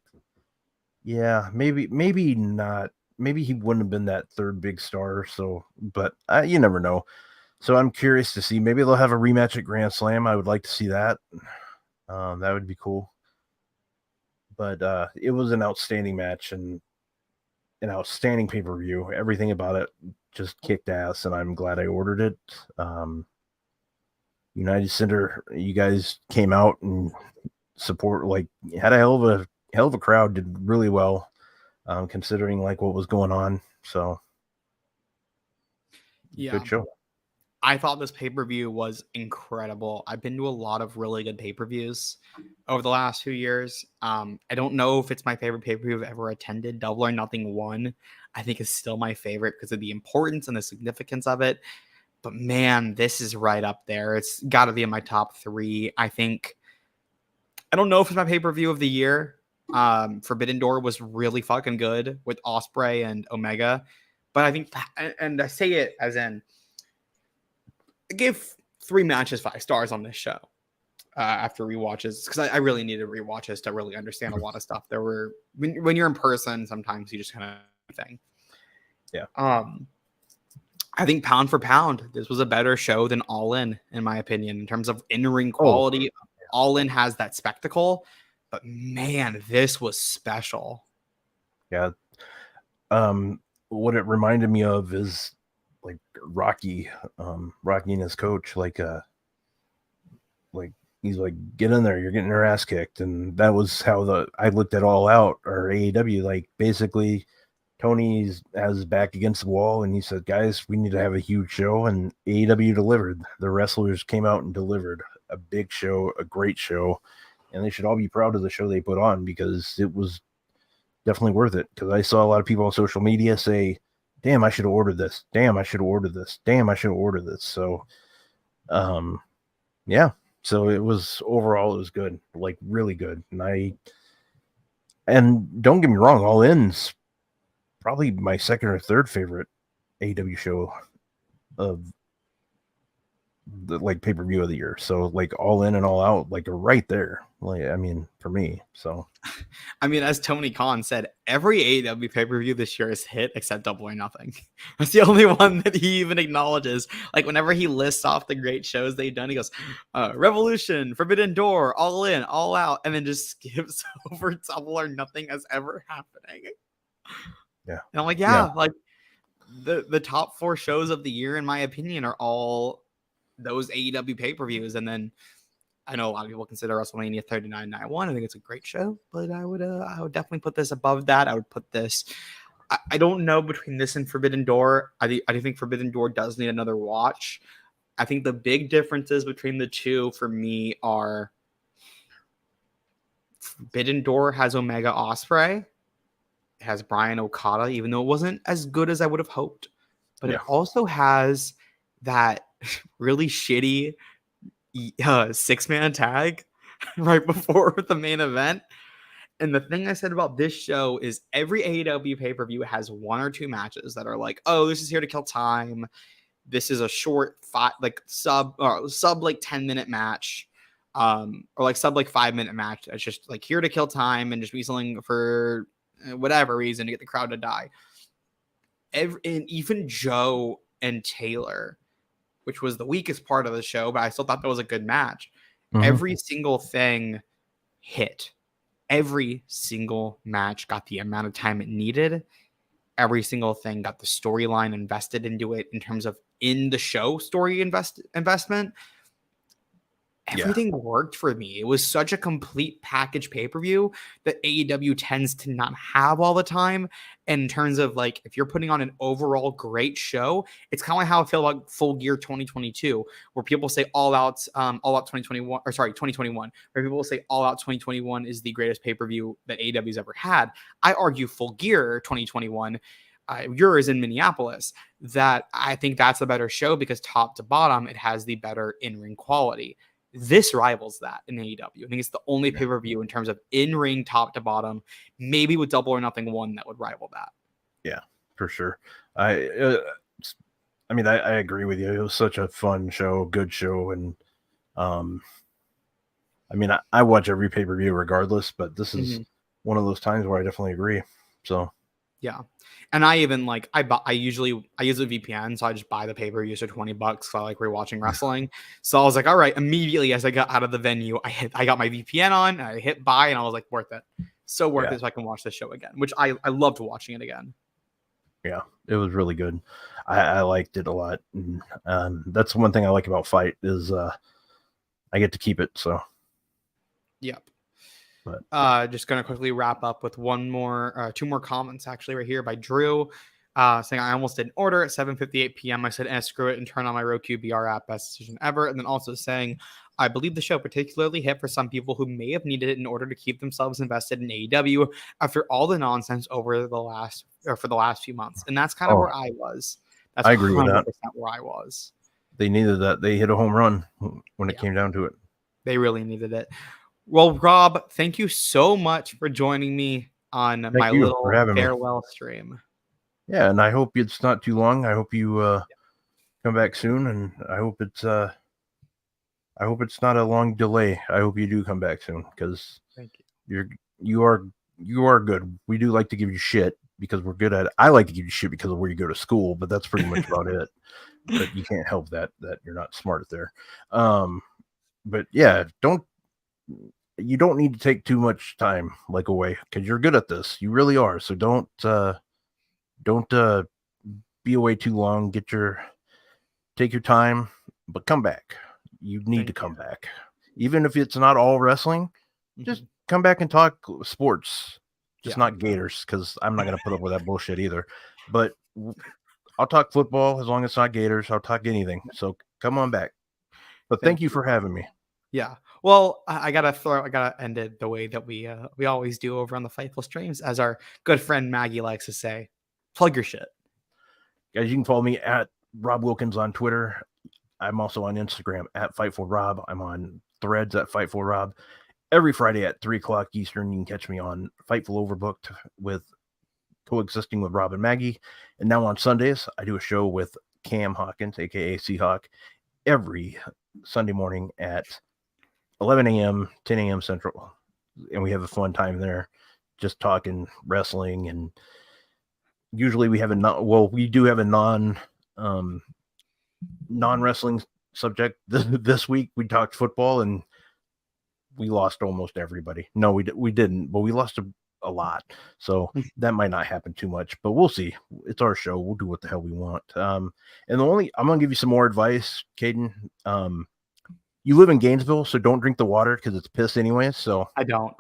yeah, maybe not. Maybe he wouldn't have been that third big star. So, but you never know. So I'm curious to see. Maybe they'll have a rematch at Grand Slam. I would like to see that. That would be cool. But it was an outstanding match and an outstanding pay-per-view. Everything about it just kicked ass, and I'm glad I ordered it. United Center, you guys came out and support, like, had a hell of a crowd, did really well, considering like what was going on. So Yeah. good show. I thought this pay-per-view was incredible. I've been to a lot of really good pay-per-views over the last few years. I don't know if it's my favorite pay-per-view I've ever attended. Double or Nothing 1, I think, is still my favorite because of the importance and the significance of it. But man, this is right up there. It's got to be in my top 3. I don't know if it's my pay-per-view of the year. Forbidden Door was really fucking good with Ospreay and Omega. But I think, and I say it as in, I gave 3 matches 5 stars on this show after rewatches, because I really needed rewatches to really understand a lot of stuff. There were, when you're in person, sometimes you just kind of thing. Yeah. I think pound for pound, this was a better show than All In my opinion, in terms of in-ring quality. All In has that spectacle, but man, this was special. Yeah. What it reminded me of is like Rocky and his coach, like he's like, get in there, you're getting your ass kicked. And that was how I looked at All Out or AEW. Like basically Tony's has his back against the wall and he said, guys, we need to have a huge show, and AEW delivered. The wrestlers came out and delivered a big show, a great show, and they should all be proud of the show they put on, because it was definitely worth it. Because I saw a lot of people on social media say, damn, I should have ordered this. Damn, I should have ordered this. Damn, I should have ordered this. So, yeah. So it was good, like really good. And don't get me wrong, All In's probably my second or third favorite AEW show of the like pay-per-view of the year. So like All In and All Out, like are right there. Like, I mean, for me. So I mean, as Tony Khan said, every AEW pay-per-view this year is hit except Double or Nothing. That's the only one that he even acknowledges. Like whenever he lists off the great shows they've done, he goes, Revolution, Forbidden Door, All In, All Out, and then just skips over Double or Nothing as ever happening. Yeah. And I'm like, yeah. Like the top 4 shows of the year, in my opinion, are all those AEW pay-per-views. And then I know a lot of people consider WrestleMania 39 Night 1. I think it's a great show, but I would definitely put this above that. I would put this, I don't know, between this and Forbidden Door. I do think Forbidden Door does need another watch. I think the big differences between the two for me are Forbidden Door has Omega Ospreay. It has Brian Okada, even though it wasn't as good as I would have hoped. But it also has that really shitty 6-man tag right before the main event. And the thing I said about this show is every AEW pay-per-view has 1 or 2 matches that are like, oh, this is here to kill time. This is a short sub 10-minute match, or like sub 5-minute match. It's just like here to kill time and just wrestling for whatever reason to get the crowd to die. And even Joe and Taylor, which was the weakest part of the show, but I still thought that was a good match. Mm-hmm. Every single thing hit. Every single match got the amount of time it needed. Every single thing got the storyline invested into it in terms of in the show story investment. Everything worked for me. It was such a complete package pay-per-view that AEW tends to not have all the time. And in terms of like, if you're putting on an overall great show, it's kind of like how I feel about Full Gear 2022, where people say All Out 2021, or sorry, 2021, where people will say All Out 2021 is the greatest pay-per-view that AEW's ever had. I argue Full Gear 2021, yours in Minneapolis, that I think that's a better show because top to bottom, it has the better in-ring quality. This rivals that in AEW. I think it's the only pay-per-view in terms of in-ring top to bottom, maybe with Double or Nothing 1 that would rival that. Yeah, for sure. I mean, I agree with you. It was such a fun show, good show, and I mean, I watch every pay-per-view regardless, but this is one of those times where I definitely agree. So yeah. And I even like I use a VPN, so I just buy the pay-per-view for $20. So I like rewatching wrestling. So I was like, all right, immediately as I got out of the venue, I got my VPN on, I hit buy, and I was like, worth it. So worth it so I can watch this show again, which I loved watching it again. Yeah, it was really good. I liked it a lot. And that's one thing I like about Fight is I get to keep it. So yep. But just gonna quickly wrap up with two more comments actually right here by Drew, saying I almost didn't order at 7:58 p.m. I said, screw it and turn on my Roku BR app, best decision ever. And then also saying, I believe the show particularly hit for some people who may have needed it in order to keep themselves invested in AEW after all the nonsense for the last few months. And that's kind of where I was. That's I agree with that. Where I was. They needed that. They hit a home run when it came down to it. They really needed it. Well, Rob, thank you so much for joining me on my little farewell stream. Yeah, and I hope it's not too long. I hope you come back soon, and I hope it's not a long delay. I hope you do come back soon because you are good. We do like to give you shit because we're good at it. I like to give you shit because of where you go to school, but that's pretty much about it. But you can't help that you're not smart there. But yeah, you don't need to take too much time away because you're good at this. You really are. So don't be away too long. Take your time, but come back. You need to come back. Even if it's not all wrestling, just come back and talk sports. Just not Gators, because I'm not going to put up with that bullshit either. But I'll talk football as long as it's not Gators. I'll talk anything. So come on back. But thank you for having me. Yeah. Well, I gotta end it the way that we always do over on the Fightful streams, as our good friend Maggie likes to say. Plug your shit. Guys, you can follow me at Rob Wilkins on Twitter. I'm also on Instagram at Fight4Rob. I'm on Threads at Fight4Rob. Every Friday at 3:00 Eastern, you can catch me on Fightful Overbooked with Coexisting with Rob and Maggie. And now on Sundays, I do a show with Cam Hawkins, aka Seahawk, every Sunday morning at 11 a.m., 10 a.m. Central. And we have a fun time there just talking wrestling. And usually we do have a non-wrestling subject. This week we talked football and we lost almost everybody. No, we didn't, but we lost a lot. So that might not happen too much, but we'll see. It's our show. We'll do what the hell we want. And I'm going to give you some more advice, Caden. You live in Gainesville, so don't drink the water because it's piss anyway. So I don't.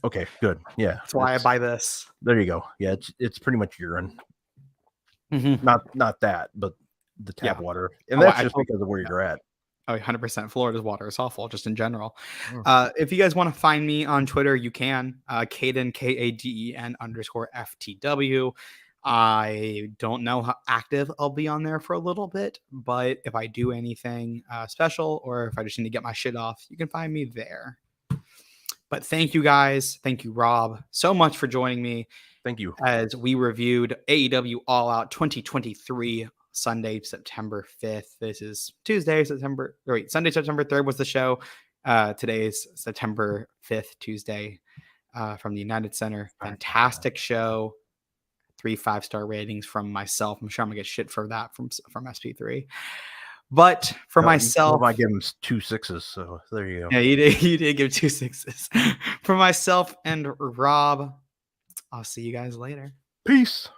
Okay, good. Yeah. That's why I buy this. There you go. Yeah. It's pretty much urine. Not that, but the tap water. And that's just because of where you're at. Oh, 100%. Florida's water is awful, just in general. If you guys want to find me on Twitter, you can. Caden, KADEN_FTW. I don't know how active I'll be on there for a little bit, but if I do anything special or if I just need to get my shit off, you can find me there. But thank you guys. Thank you, Rob, so much for joining me. Thank you. As we reviewed AEW All Out 2023 Sunday, September 5th. This is Sunday, September 3rd was the show. Today is September 5th, Tuesday, from the United Center. Fantastic show. 3 5-star ratings from myself. I'm sure I'm gonna get shit for that from SP3. But for myself, I give him 2 6s. So there you go. Yeah, you did give 2 6s. For myself and Rob, I'll see you guys later. Peace.